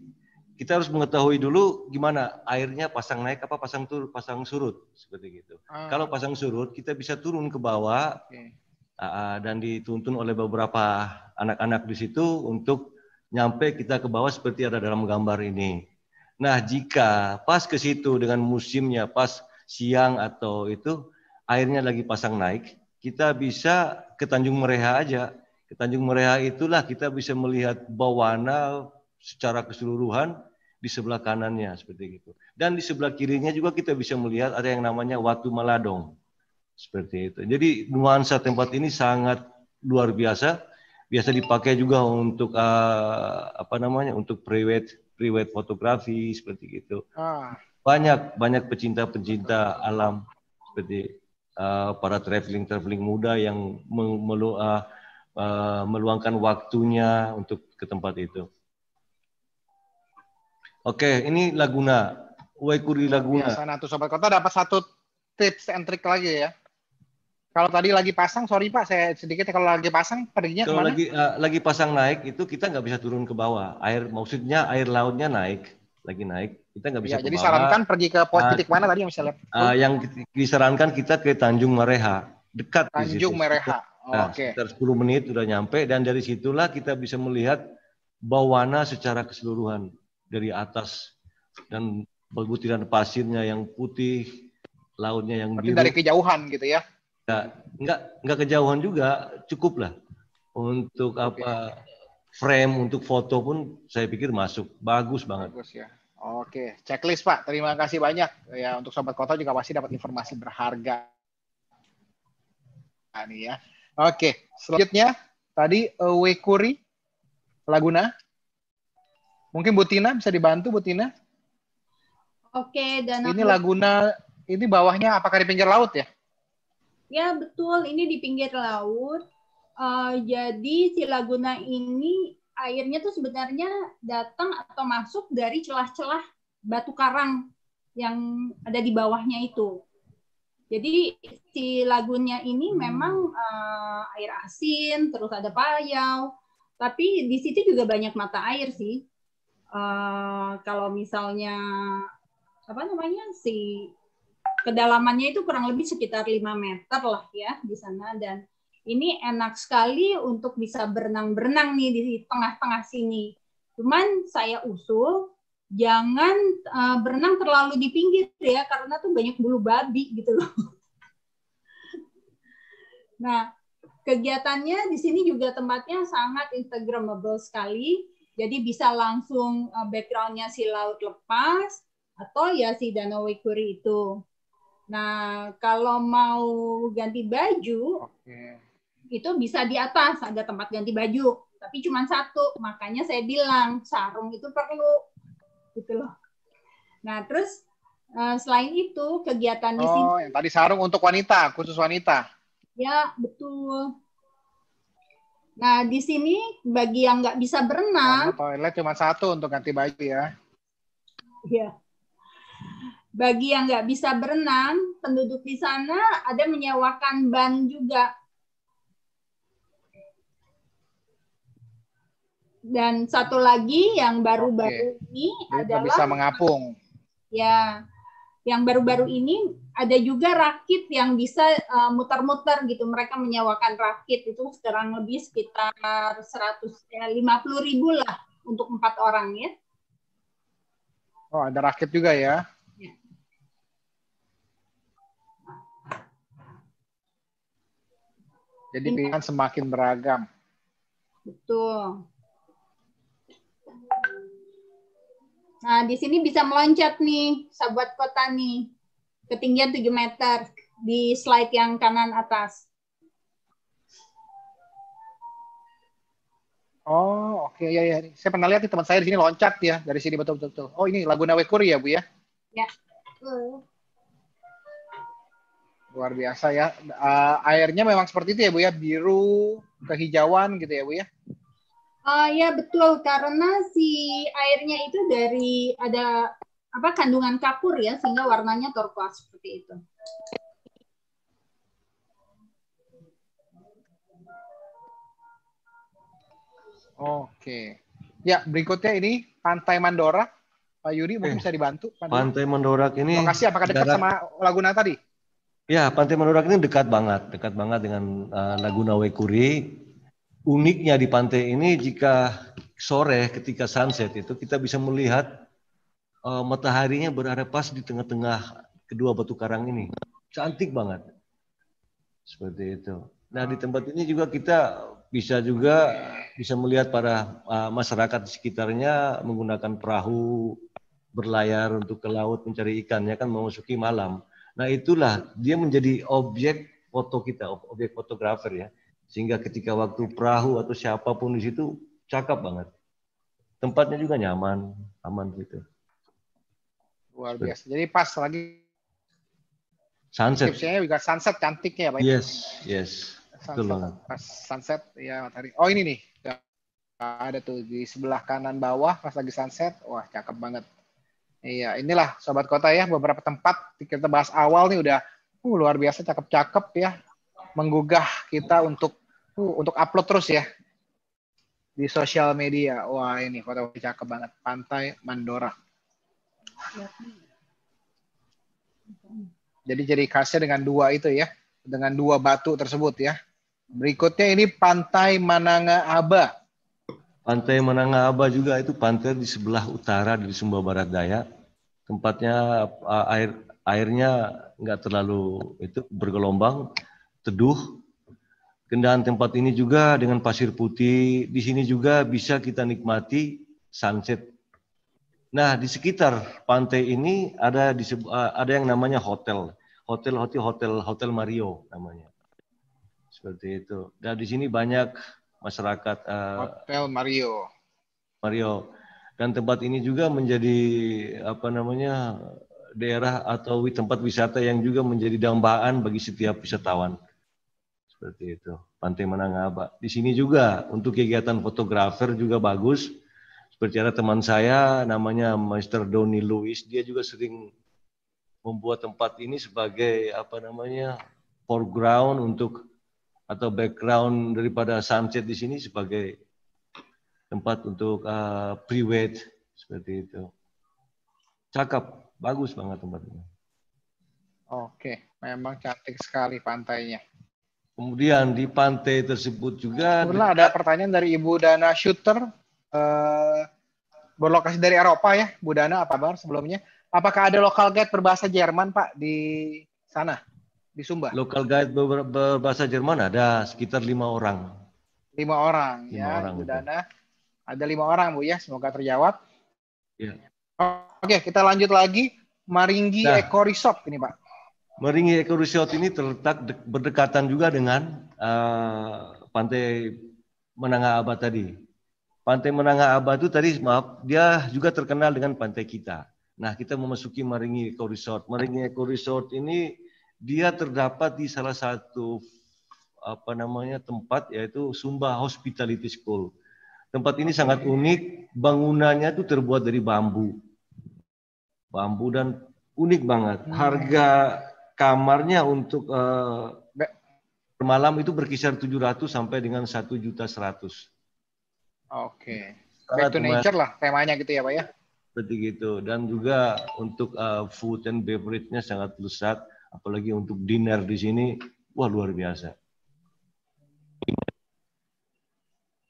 Speaker 3: kita harus mengetahui dulu gimana airnya pasang naik apa pasang surut seperti gitu. Kalau pasang surut, kita bisa turun ke bawah. Dan dituntun oleh beberapa anak-anak di situ untuk nyampe kita ke bawah seperti ada dalam gambar ini. Nah, jika pas ke situ dengan musimnya pas siang atau itu airnya lagi pasang naik, kita bisa ke Tanjung Mereha aja. Ke Tanjung Mereha itulah kita bisa melihat Bawana secara keseluruhan di sebelah kanannya seperti itu. Dan di sebelah kirinya juga kita bisa melihat ada yang namanya Watu Maladong. Seperti itu. Jadi nuansa tempat ini sangat luar biasa. Biasa dipakai juga untuk untuk private fotografi seperti itu. Banyak pecinta alam seperti para traveling muda yang meluangkan waktunya untuk ke tempat itu. Oke, ini Laguna, Waikuri Laguna.
Speaker 2: Biasa, nah tuh Sobat Kota dapat satu tips and trick lagi ya. Kalau tadi lagi pasang, sorry Pak, saya sedikit kalau lagi pasang perginya
Speaker 3: kalau
Speaker 2: kemana?
Speaker 3: lagi pasang naik itu kita nggak bisa turun ke bawah. Maksudnya air lautnya lagi naik, kita nggak bisa ke
Speaker 2: jadi
Speaker 3: bawah.
Speaker 2: sarankan pergi ke titik mana tadi yang bisa lihat?
Speaker 3: Yang disarankan kita ke Tanjung Mereha, dekat di situ.
Speaker 2: Tanjung Mereha.
Speaker 3: Sekitar 10 menit udah nyampe dan dari situlah kita bisa melihat Bawana secara keseluruhan dari atas dan butiran pasirnya yang putih, lautnya yang biru.
Speaker 2: Dari kejauhan gitu ya?
Speaker 3: Enggak kejauhan juga, cukup lah untuk frame untuk foto pun saya pikir masuk, bagus banget.
Speaker 2: Bagus ya. Oke, checklist Pak. Terima kasih banyak ya, untuk Sobat Kota juga pasti dapat informasi berharga nih ya. Oke, selanjutnya tadi Waikuri Laguna. Mungkin Bu Tina bisa dibantu, Bu Tina?
Speaker 4: Oke, dan
Speaker 2: ini Laguna ini bawahnya apakah di pinggir laut ya?
Speaker 4: Ya betul, ini di pinggir laut. Jadi si Laguna ini airnya tuh sebenarnya datang atau masuk dari celah-celah batu karang yang ada di bawahnya itu. Jadi si Laguna ini memang air asin, terus ada payau. Tapi di situ juga banyak mata air sih. Kalau misalnya kedalamannya itu kurang lebih sekitar 5 meter lah ya di sana, dan ini enak sekali untuk bisa berenang-berenang nih di tengah-tengah sini. Cuman saya usul jangan berenang terlalu di pinggir ya, karena tuh banyak bulu babi gitu loh. Nah, kegiatannya di sini juga tempatnya sangat instagramable sekali. Jadi bisa langsung background-nya si laut lepas atau ya si Danau Waikuri itu. Nah, kalau mau ganti baju, itu bisa di atas, ada tempat ganti baju. tapi cuma satu. Makanya saya bilang sarung itu perlu, gitu loh. Nah, terus selain itu kegiatan di sini.
Speaker 2: Oh, yang tadi sarung untuk wanita, khusus wanita.
Speaker 4: Ya, betul. Nah, di sini bagi yang nggak bisa berenang,
Speaker 2: Karena toilet cuma satu untuk ganti baju ya.
Speaker 4: ya. Bagi yang nggak bisa berenang, penduduk di sana ada menyewakan ban juga. Dan satu lagi yang baru-baru ini
Speaker 2: Jadi
Speaker 4: adalah
Speaker 2: bisa mengapung.
Speaker 4: ya, yang baru-baru ini ada juga rakit yang bisa muter-muter gitu. Mereka menyewakan rakit itu sekarang lebih sekitar 150.000 lah untuk 4 orang ya.
Speaker 2: Oh, ada rakit juga ya. Jadi pilihan semakin beragam.
Speaker 4: Betul. Nah, di sini bisa meloncat nih, sahabat kota nih. Ketinggian 7 meter di slide yang kanan atas.
Speaker 2: Oh, oke. Ya, ya. Saya pernah lihat nih teman saya di sini loncat ya. Dari sini betul-betul. Oh, ini Laguna Wekuri ya, Bu ya?
Speaker 4: Ya.
Speaker 2: Luar biasa ya. Airnya memang seperti itu ya, Bu ya? Biru, kehijauan gitu ya, Bu ya?
Speaker 4: Ya betul, karena si airnya itu dari ada kandungan kapur ya, sehingga warnanya turquoise seperti itu.
Speaker 2: Oke. Ya, berikutnya ini Pantai Mandora. Pak Yudi mungkin bisa dibantu.
Speaker 3: Pantai Mandorak ini
Speaker 2: lokasi apakah dekat sama Laguna tadi?
Speaker 3: Ya, Pantai Mandorak ini dekat banget dengan Laguna Wekuri. Uniknya di pantai ini jika sore ketika sunset itu kita bisa melihat mataharinya berada pas di tengah-tengah kedua batu karang ini. Cantik banget. Seperti itu. Nah, di tempat ini juga kita bisa melihat para masyarakat di sekitarnya menggunakan perahu berlayar untuk ke laut mencari ikan, ya kan, memasuki malam. Nah, itulah dia menjadi objek foto kita, objek fotografer ya. Sehingga ketika waktu perahu atau siapapun di situ cakep banget. Tempatnya juga nyaman, aman gitu.
Speaker 2: Luar biasa. Jadi pas lagi
Speaker 3: sunset.
Speaker 2: Tipsnya juga sunset cantiknya ya, Pak.
Speaker 3: Yes.
Speaker 2: Sunset, pas sunset ya matahari. Oh, ini nih. Ada tuh di sebelah kanan bawah pas lagi sunset. Wah, cakep banget. Iya, inilah Sobat Kota ya, beberapa tempat kita bahas awal nih udah luar biasa cakep-cakep ya. Menggugah kita untuk upload terus ya di sosial media. Wah, ini foto cakep banget. Pantai Mandora. Jadi ciri khasnya dengan dua itu ya, dengan dua batu tersebut ya. Berikutnya ini Pantai Mananga Aba.
Speaker 3: Pantai Mananga Aba juga itu pantai di sebelah utara dari Sumba Barat Daya. Tempatnya airnya nggak terlalu bergelombang, teduh. Keindahan tempat ini juga dengan pasir putih. Di sini juga bisa kita nikmati sunset. Nah, di sekitar pantai ini ada yang namanya hotel Mario namanya. Seperti itu. Dan di sini banyak masyarakat
Speaker 2: Hotel Mario.
Speaker 3: Dan tempat ini juga menjadi daerah atau tempat wisata yang juga menjadi dambaan bagi setiap wisatawan. Seperti itu. Pantai Mananga Aba. Di sini juga untuk kegiatan fotografer juga bagus. Seperti ada teman saya namanya Mr. Donny Lewis, dia juga sering membuat tempat ini sebagai foreground atau background daripada sunset di sini sebagai tempat untuk pre-wed seperti itu. Cakep, bagus banget tempat ini.
Speaker 2: Oke, memang cantik sekali pantainya.
Speaker 3: Kemudian di pantai tersebut juga
Speaker 2: ada pertanyaan dari Ibu Dana Shooter, berlokasi dari Eropa ya, Bu Dana, apa kabar sebelumnya? Apakah ada local guide berbahasa Jerman, Pak, di sana, di Sumba?
Speaker 3: Local guide berbahasa Jerman ada sekitar 5 orang.
Speaker 2: 5 orang ya, Bu Dana. Ada 5 orang, Bu ya, semoga terjawab.
Speaker 3: Ya.
Speaker 2: Oke, kita lanjut lagi. Maringgi Eco Resort ini, Pak.
Speaker 3: Maringgi Eco Resort ini terletak berdekatan juga dengan pantai Menangah Aba tadi. Pantai Menangah Aba itu tadi, maaf, dia juga terkenal dengan pantai kita. Nah, kita memasuki Maringi Eco Resort. Maringi Eco Resort ini dia terdapat di salah satu tempat, yaitu Sumba Hospitality School. Tempat ini sangat unik, bangunannya itu terbuat dari bambu. Bambu dan unik banget. Harga kamarnya untuk per malam itu berkisar 700 sampai dengan 1.100.000.
Speaker 2: Oke. Back to nature lah temanya gitu ya, Pak ya.
Speaker 3: Seperti gitu. Dan juga untuk food and beverage-nya sangat lezat, apalagi untuk dinner di sini, wah luar biasa.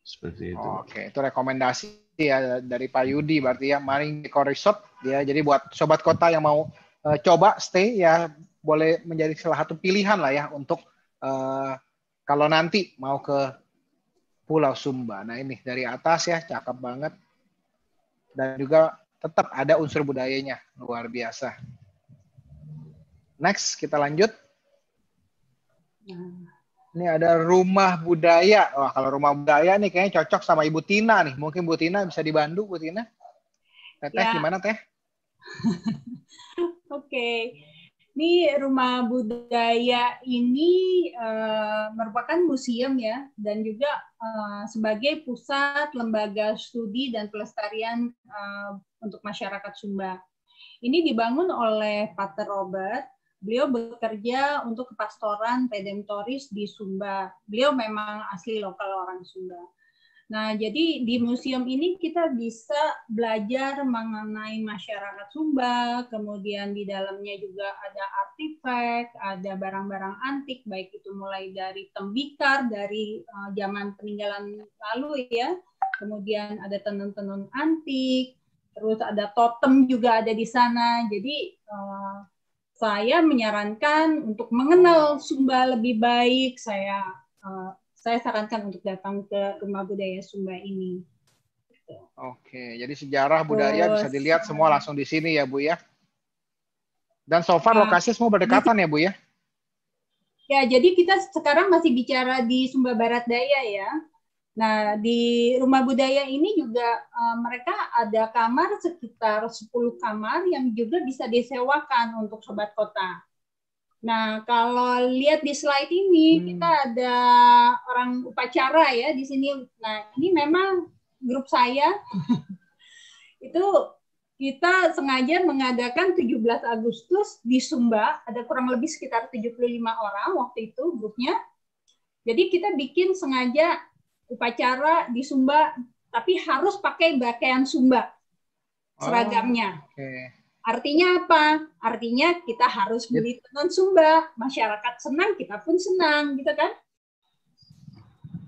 Speaker 3: Seperti itu.
Speaker 2: Oke, itu rekomendasi ya dari Pak Yudi berarti ya, Maringi Eco Resort ya. Jadi buat sobat kota yang mau coba stay ya, boleh menjadi salah satu pilihan lah ya untuk kalau nanti mau ke Pulau Sumba. Nah ini dari atas ya, cakep banget. Dan juga tetap ada unsur budayanya, luar biasa. Next, kita lanjut. Ini ada rumah budaya. Wah, kalau rumah budaya nih kayaknya cocok sama Ibu Tina nih. Mungkin Bu Tina bisa dibantu, Bu Tina. Teteh, ya. Gimana Teh?
Speaker 4: Oke. Ini rumah budaya ini merupakan museum ya, dan juga sebagai pusat lembaga studi dan pelestarian untuk masyarakat Sumba. Ini dibangun oleh Pater Robert. Beliau bekerja untuk kepastoran redemptoris di Sumba. Beliau memang asli lokal orang Sumba. Nah, jadi di museum ini kita bisa belajar mengenai masyarakat Sumba, kemudian di dalamnya juga ada artefak, ada barang-barang antik, baik itu mulai dari tembikar, dari zaman peninggalan lalu ya, kemudian ada tenun-tenun antik, terus ada totem juga ada di sana. Jadi saya menyarankan untuk mengenal Sumba lebih baik, saya sarankan untuk datang ke Rumah Budaya Sumba ini.
Speaker 2: Oke, jadi sejarah budaya bisa dilihat semua langsung di sini ya Bu ya. Dan so far lokasinya semua berdekatan ya Bu ya?
Speaker 4: Ya, jadi kita sekarang masih bicara di Sumba Barat Daya ya. Nah, di Rumah Budaya ini juga mereka ada kamar sekitar 10 kamar yang juga bisa disewakan untuk sobat kota. Nah, kalau lihat di slide ini, kita ada orang upacara ya di sini. Nah, ini memang grup saya. Itu kita sengaja mengadakan 17 Agustus di Sumba. Ada kurang lebih sekitar 75 orang waktu itu grupnya. Jadi kita bikin sengaja upacara di Sumba, tapi harus pakai pakaian Sumba seragamnya. Okay. Artinya apa? Artinya kita harus beli tenun Sumba. Masyarakat senang, kita pun senang, gitu kan?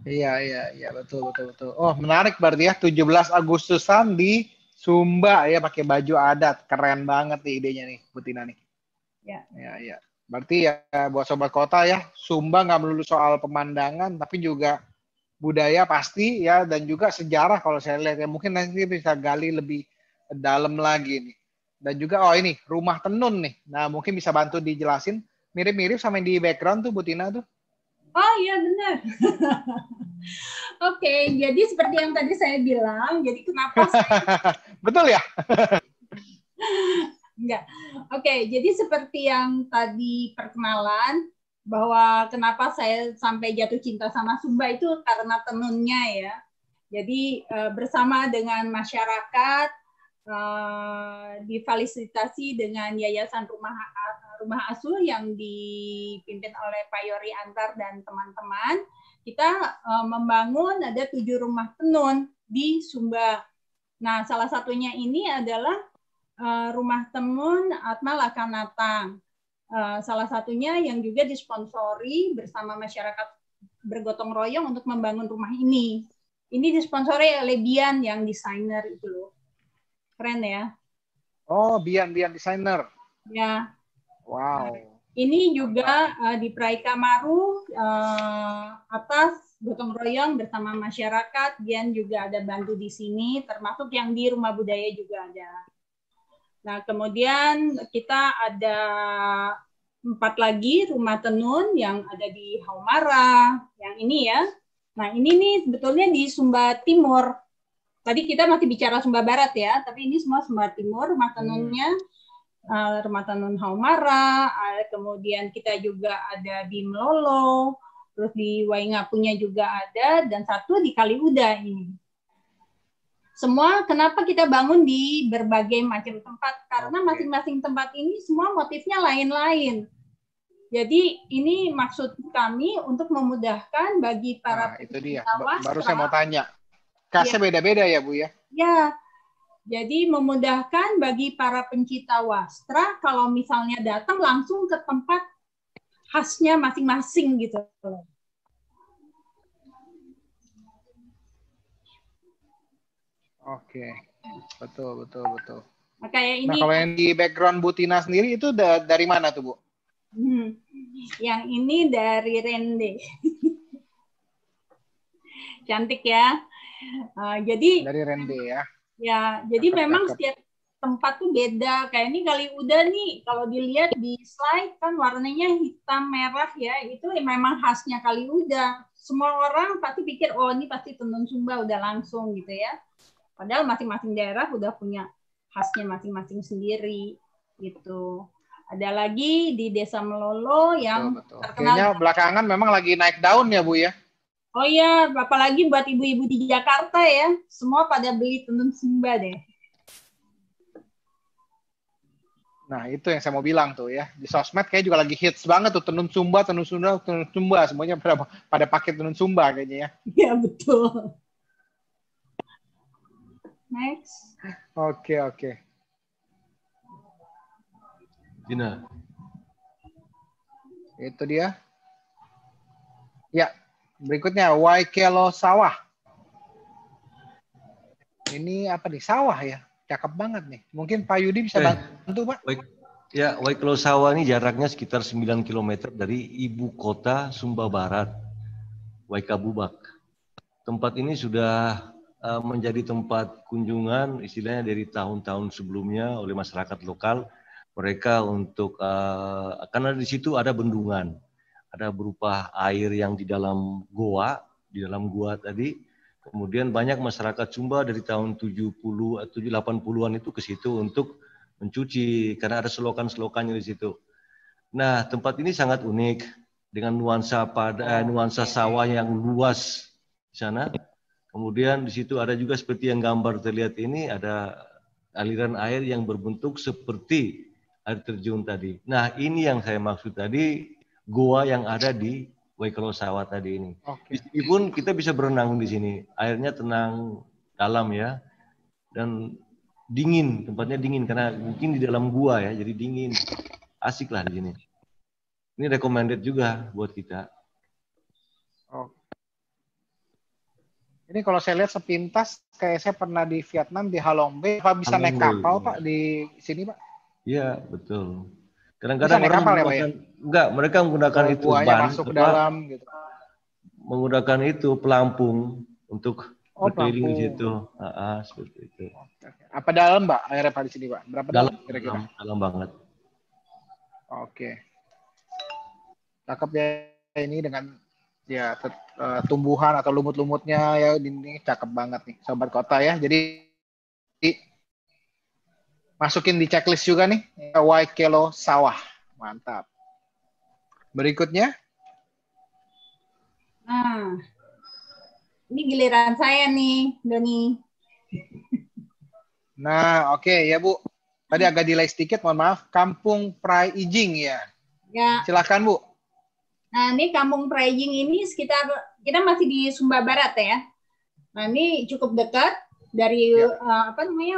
Speaker 2: Iya, betul. Oh, menarik berarti ya, 17 Agustusan di Sumba ya, pakai baju adat. Keren banget nih idenya nih, Bu Tina nih. Ya. Berarti ya buat sobat kota ya, Sumba nggak melulu soal pemandangan, tapi juga budaya pasti ya, dan juga sejarah kalau saya lihat ya. Mungkin nanti bisa gali lebih dalam lagi nih. Dan juga, ini rumah tenun nih. Nah, mungkin bisa bantu dijelasin. Mirip-mirip sama yang di background tuh, Bu Tina tuh.
Speaker 4: Oh iya, benar. Oke, jadi seperti yang tadi saya bilang, jadi kenapa saya...
Speaker 2: Betul ya?
Speaker 4: Enggak. Oke, jadi seperti yang tadi perkenalan, bahwa kenapa saya sampai jatuh cinta sama Sumba itu karena tenunnya ya. Jadi bersama dengan masyarakat, difasilitasi dengan Yayasan Rumah Asuh yang dipimpin oleh Pak Yori Antar dan teman-teman, kita membangun ada 7 rumah tenun di Sumba. Nah, salah satunya ini adalah rumah tenun Atma Lakanatang. Salah satunya yang juga disponsori bersama masyarakat bergotong royong untuk membangun rumah ini. Ini disponsori oleh Bian yang desainer itu loh. Keren ya.
Speaker 2: Oh, Bian desainer.
Speaker 4: Ya.
Speaker 2: Wow.
Speaker 4: Ini juga di Praika Maru atas gotong royong bersama masyarakat. Bian juga ada bantu di sini, termasuk yang di Rumah Budaya juga ada. Nah, kemudian kita ada 4 lagi rumah tenun yang ada di Haumara, yang ini ya. Nah, ini nih sebetulnya di Sumba Timur. Tadi kita masih bicara Sumba Barat ya, tapi ini semua Sumba Timur. Rumah tenunnya Rumah Tenun Haumara, kemudian kita juga ada di Melolo, terus di Waingapunya juga ada, dan satu di Kaliuda ini. Semua kenapa kita bangun di berbagai macam tempat? Karena masing-masing tempat ini semua motifnya lain-lain. Jadi ini maksud kami untuk memudahkan bagi para
Speaker 2: itu dia.
Speaker 4: wastra.
Speaker 2: Baru saya mau tanya. Kasnya beda-beda ya, Bu ya?
Speaker 4: Ya. Jadi memudahkan bagi para pencipta wastra kalau misalnya datang langsung ke tempat khasnya masing-masing gitu.
Speaker 2: Oke, betul.
Speaker 4: Nah, kayak ini.
Speaker 2: Nah, kalau yang di background Bu Tina sendiri itu dari mana tuh, Bu?
Speaker 4: Yang ini dari Rende. Cantik ya. Jadi
Speaker 2: dari Rende ya.
Speaker 4: Ya, jadi memang setiap tempat tuh beda. Kayak ini Kaliuda nih, kalau dilihat di slide kan warnanya hitam merah ya, itu memang khasnya Kaliuda. Semua orang pasti pikir, oh ini pasti tenun Sumba udah langsung gitu ya. Padahal masing-masing daerah udah punya khasnya masing-masing sendiri gitu. Ada lagi di Desa Melolo yang terkenal.
Speaker 2: Kayaknya belakangan memang lagi naik daun ya, Bu ya?
Speaker 4: Oh iya, apalagi buat ibu-ibu di Jakarta ya, semua pada beli tenun Sumba deh.
Speaker 2: Nah, itu yang saya mau bilang tuh ya. Di sosmed kayak juga lagi hits banget tuh tenun Sumba. Semuanya pada pakai tenun Sumba kayaknya ya.
Speaker 4: Iya, betul. Next.
Speaker 2: Oke.
Speaker 3: Dina.
Speaker 2: Itu dia. Ya. Berikutnya, Waikelo Sawah. Ini apa nih? Sawah ya? Cakep banget nih. Mungkin Pak Yudi bisa bantu, Pak?
Speaker 3: Ya, Waikelo Sawah ini jaraknya sekitar 9 km dari ibu kota Sumba Barat, Waikabubak. Tempat ini sudah menjadi tempat kunjungan, istilahnya dari tahun-tahun sebelumnya oleh masyarakat lokal. Mereka untuk, karena di situ ada bendungan. Ada berupa air yang di dalam gua tadi. Kemudian banyak masyarakat Sumba dari tahun 80-an itu ke situ untuk mencuci karena ada selokan-selokannya di situ. Nah, tempat ini sangat unik dengan nuansa sawah yang luas di sana. Kemudian di situ ada juga seperti yang gambar terlihat ini, ada aliran air yang berbentuk seperti air terjun tadi. Nah, ini yang saya maksud tadi, goa yang ada di Waikelo Sawah tadi ini. Meskipun kita bisa berenang di sini, airnya tenang, dalam ya, dan dingin, tempatnya dingin karena mungkin di dalam gua ya, jadi dingin, asik lah di sini. Ini recommended juga buat kita.
Speaker 2: Ini kalau saya lihat sepintas, kayak saya pernah di Vietnam di Halong Bay, Pak bisa naik kapal Pak di sini Pak?
Speaker 3: Iya betul. Kadang-kadang orang
Speaker 2: kapal
Speaker 3: menggunakan,
Speaker 2: ya,
Speaker 3: enggak, mereka menggunakan itu
Speaker 2: masuk ke dalam gitu.
Speaker 3: Menggunakan itu pelampung untuk berkeliling di situ. Seperti itu.
Speaker 2: Apa dalam Mbak airnya Pak di sini Pak? Berapa dalam kira-kira?
Speaker 3: Dalam banget.
Speaker 2: Oke. Cakep ya ini dengan ya tumbuhan atau lumut-lumutnya ya, ini cakep banget nih Sobat Kota ya. Jadi masukin di checklist juga nih, Waikelo Sawah. Mantap. Berikutnya.
Speaker 4: Nah, ini giliran saya nih, Doni.
Speaker 2: Nah, oke ya Bu. Tadi agak delay sedikit, mohon maaf. Kampung Prai Ijing ya.
Speaker 4: Ya.
Speaker 2: Silakan Bu.
Speaker 4: Nah, ini Kampung Prai Ijing ini sekitar, kita masih di Sumba Barat ya. Nah, ini cukup dekat dari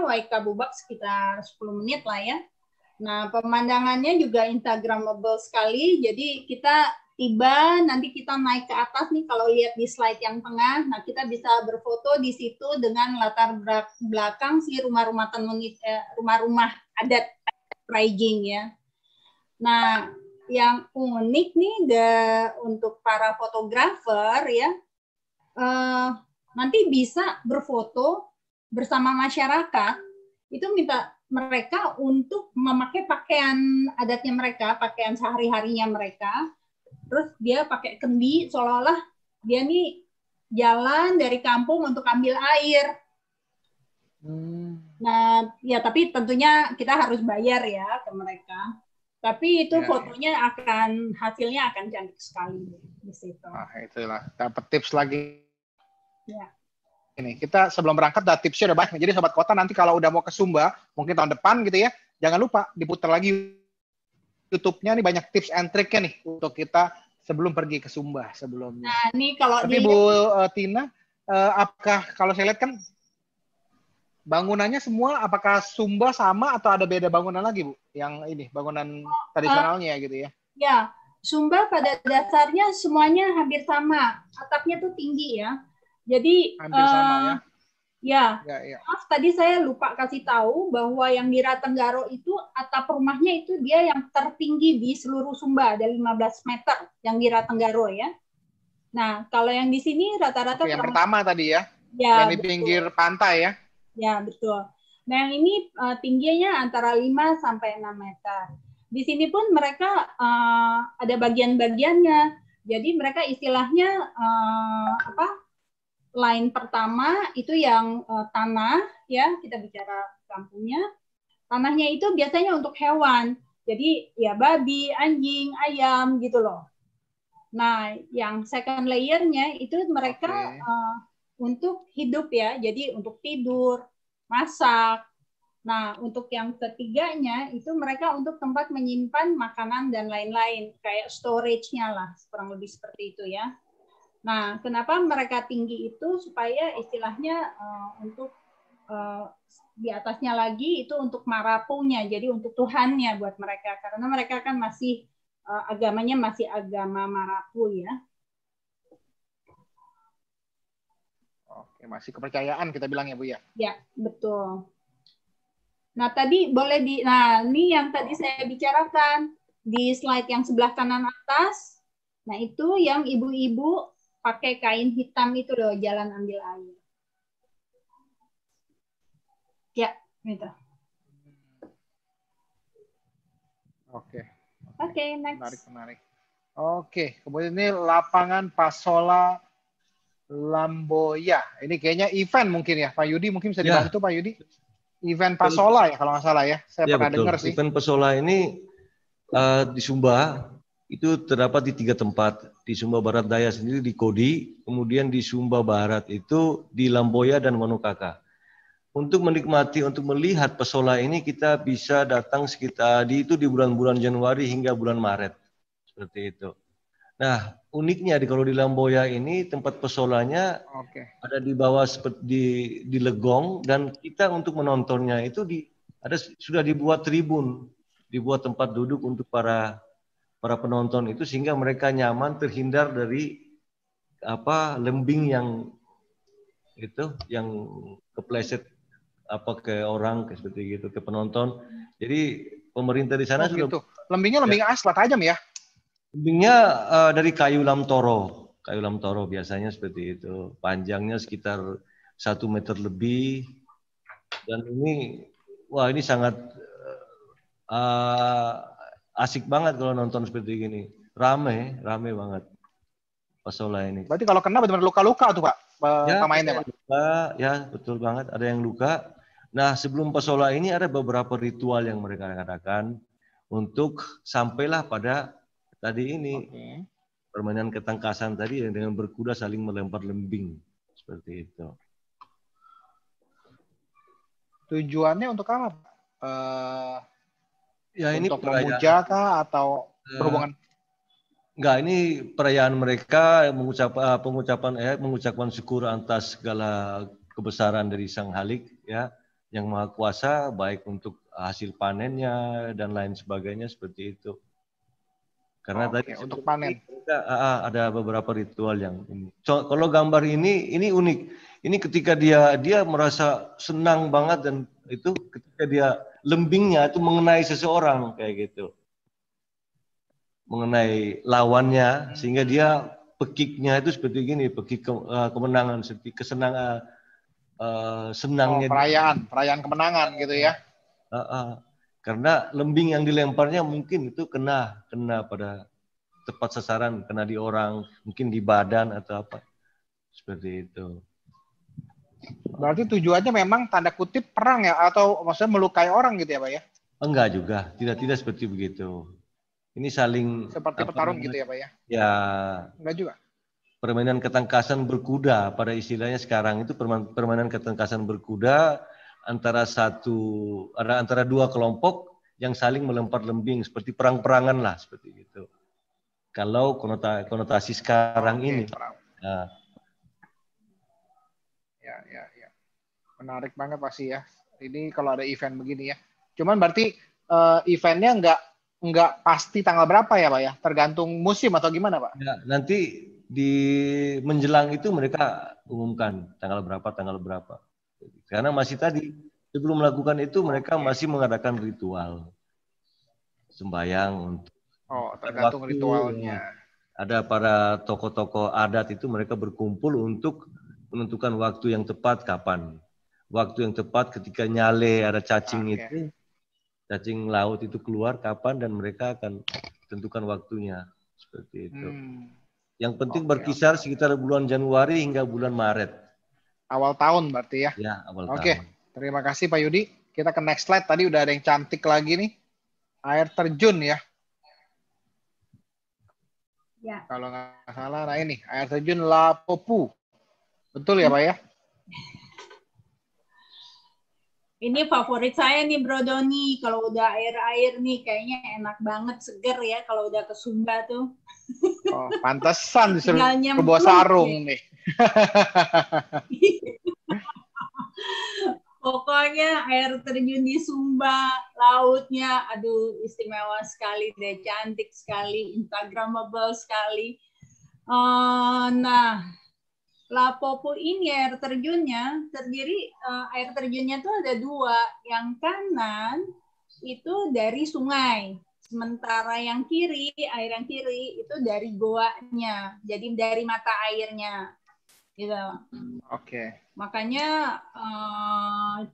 Speaker 4: Waikabubak sekitar 10 menit lah ya. Nah, pemandangannya juga instagramable sekali. Jadi kita tiba, nanti kita naik ke atas nih kalau lihat di slide yang tengah. Nah, kita bisa berfoto di situ dengan latar belakang si rumah-rumah tenun, rumah-rumah adat Prai Ijing ya. Nah, yang unik nih untuk para fotografer ya, nanti bisa berfoto bersama masyarakat, itu minta mereka untuk memakai pakaian adatnya mereka, pakaian sehari-harinya mereka, terus dia pakai kendi, seolah-olah dia nih jalan dari kampung untuk ambil air. Nah, ya tapi tentunya kita harus bayar ya ke mereka. Tapi itu fotonya hasilnya akan cantik sekali di situ.
Speaker 2: Nah, itulah dapat tips lagi.
Speaker 4: Ya.
Speaker 2: Ini kita sebelum berangkat udah tipsnya udah banyak. Jadi Sobat Kota nanti kalau udah mau ke Sumba, mungkin tahun depan gitu ya, jangan lupa diputar lagi YouTube-nya nih, banyak tips and trick-nya nih untuk kita sebelum pergi ke Sumba sebelumnya.
Speaker 4: Nah, ini kalau
Speaker 2: tapi Bu Tina, apakah kalau saya lihat kan bangunannya semua apakah Sumba sama atau ada beda bangunan lagi, Bu? Yang ini bangunan tradisionalnya gitu ya?
Speaker 4: Ya, Sumba pada dasarnya semuanya hampir sama. Atapnya tuh tinggi ya. Jadi
Speaker 2: hampir sama ya.
Speaker 4: Ya. Maaf, tadi saya lupa kasih tahu bahwa yang di Ratenggaro itu atap rumahnya itu dia yang tertinggi di seluruh Sumba, ada 15 meter yang di Ratenggaro ya. Nah, kalau yang di sini rata-rata
Speaker 2: yang pertama tadi ya.
Speaker 4: Ya,
Speaker 2: yang di pinggir pantai ya.
Speaker 4: Ya, betul. Nah, yang ini tingginya antara 5 sampai 6 meter. Di sini pun mereka ada bagian-bagiannya. Jadi mereka istilahnya line pertama itu yang tanah ya, kita bicara kampungnya. Tanahnya itu biasanya untuk hewan. Jadi ya babi, anjing, ayam gitu loh. Nah, yang second layer-nya itu mereka untuk hidup ya. Jadi untuk tidur, masak. Nah, untuk yang ketiganya itu mereka untuk tempat menyimpan makanan dan lain-lain, kayak storage-nya lah, kurang lebih seperti itu ya. Nah, kenapa mereka tinggi itu? Supaya istilahnya untuk di atasnya lagi itu untuk marapunya, jadi untuk Tuhannya buat mereka, karena mereka kan masih agamanya masih agama Marapu ya.
Speaker 2: Oke, masih kepercayaan kita bilang ya Bu ya.
Speaker 4: Ya, betul. Nah, tadi boleh ini yang tadi saya bicarakan di slide yang sebelah kanan atas. Nah, itu yang ibu-ibu pakai kain hitam itu loh, jalan ambil air. Ya, gitu. Oke, next.
Speaker 2: Menarik. Oke, kemudian ini lapangan Pasola Lamboya. Ini kayaknya event mungkin ya, Pak Yudi mungkin bisa dibantu Pak Yudi. Event Pasola ya kalau nggak salah ya. Saya pernah dengar sih.
Speaker 3: Event Pasola ini di Sumba itu terdapat di 3 tempat. Di Sumba Barat Daya sendiri di Kodi, kemudian di Sumba Barat itu di Lamboya dan Wanukaka. Untuk menikmati, untuk melihat pesola ini kita bisa datang sekitar di bulan-bulan Januari hingga bulan Maret. Seperti itu. Nah, uniknya kalau di Lamboya ini tempat pesolanya ada di bawah seperti di Legong, dan kita untuk menontonnya itu sudah dibuat tribun, dibuat tempat duduk untuk para penonton itu sehingga mereka nyaman, terhindar dari lembing yang kepleset ke orang seperti gitu, ke penonton. Jadi pemerintah di sana sudah
Speaker 2: gitu. Lembingnya lembing asfalt tajam ya?
Speaker 3: Lembingnya dari kayu lamtoro biasanya seperti itu. Panjangnya sekitar 1 meter lebih. Dan ini sangat asik banget kalau nonton seperti gini. Rame banget Pasola ini.
Speaker 2: Berarti kalau kena benar-benar luka-luka tuh Pak pemainnya Pak?
Speaker 3: Ya, betul banget. Ada yang luka. Nah, sebelum Pasola ini ada beberapa ritual yang mereka adakan untuk sampailah pada tadi ini. Permainan ketangkasan tadi yang dengan berkuda saling melempar lembing. Seperti itu.
Speaker 2: Tujuannya untuk apa?
Speaker 3: Ini
Speaker 2: untuk memuja kah atau berhubungan?
Speaker 3: Enggak, ini perayaan mereka mengucapkan syukur atas segala kebesaran dari Sang Halik ya, yang Maha Kuasa, baik untuk hasil panennya dan lain sebagainya seperti itu. Karena tadi
Speaker 2: untuk panen
Speaker 3: ada beberapa ritual yang ini. Kalau gambar ini unik. Ini ketika dia merasa senang banget, dan itu ketika dia lembingnya itu mengenai seseorang kayak gitu. Mengenai lawannya, sehingga dia pekiknya itu seperti gini, pekik kemenangan, seperti kesenangan, senangnya.
Speaker 2: Perayaan kemenangan gitu ya.
Speaker 3: Karena lembing yang dilemparnya mungkin itu kena pada tepat sasaran, kena di orang, mungkin di badan atau apa. Seperti itu.
Speaker 2: Berarti tujuannya memang tanda kutip perang ya, atau maksudnya melukai orang gitu ya Pak ya?
Speaker 3: Enggak juga, tidak seperti begitu. Ini saling
Speaker 2: Seperti
Speaker 3: apa
Speaker 2: petarung
Speaker 3: namanya?
Speaker 2: gitu ya Pak ya?
Speaker 3: Ya,
Speaker 2: Enggak juga.
Speaker 3: permainan ketangkasan berkuda pada istilahnya sekarang itu permainan ketangkasan berkuda antara dua kelompok yang saling melempar-lemping seperti perang-perangan lah seperti itu. Kalau konotasi sekarang
Speaker 2: Oke,
Speaker 3: ini.
Speaker 2: perang.
Speaker 3: Nah,
Speaker 2: Ya. Menarik banget pasti ya. Ini kalau ada event begini ya. Cuman berarti eventnya nggak pasti tanggal berapa ya Pak ya? Tergantung musim atau gimana Pak?
Speaker 3: ya, nanti di menjelang itu mereka umumkan tanggal berapa. Karena masih tadi sebelum melakukan itu mereka masih mengadakan ritual sembahyang untuk
Speaker 2: Tergantung
Speaker 3: waktu.
Speaker 2: ritualnya.
Speaker 3: Ada para tokoh-tokoh adat itu mereka berkumpul untuk menentukan waktu yang tepat kapan. Waktu yang tepat ketika nyale ada cacing itu, cacing laut itu keluar kapan dan mereka akan tentukan waktunya seperti itu. Yang penting berkisar sekitar bulan Januari hingga bulan Maret.
Speaker 2: Awal tahun berarti ya?
Speaker 3: Ya, awal tahun.
Speaker 2: Terima kasih Pak Yudi. Kita ke next slide. Tadi udah ada yang cantik lagi nih. Air terjun ya. Ya. Kalau nggak salah, nah ini air terjun Lapopu. Betul ya Pak ya?
Speaker 4: Ini favorit saya nih Bro Doni. Kalau udah air-air nih kayaknya enak banget, seger ya kalau udah ke Sumba tuh.
Speaker 2: Oh, pantesan disuruh bawa sarung nih.
Speaker 4: Pokoknya air terjun di Sumba, lautnya, aduh istimewa sekali deh, cantik sekali, instagramable sekali. Nah, Lapopu ini air terjunnya air terjunnya tuh ada dua. Yang kanan itu dari sungai, sementara yang kiri, air yang kiri itu dari goanya, jadi dari mata airnya, gitu. Makanya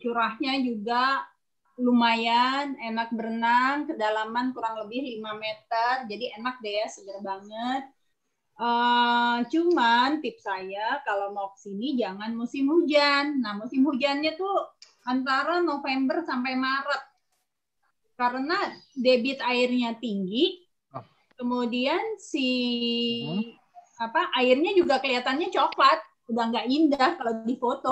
Speaker 4: curahnya juga lumayan, enak berenang, kedalaman kurang lebih 5 meter, jadi enak deh ya, segar banget. Cuman tips saya kalau mau ke sini jangan musim hujan. Nah, musim hujannya tuh antara November sampai Maret. Karena debit airnya tinggi. Kemudian airnya juga kelihatannya coklat, udah nggak indah kalau difoto.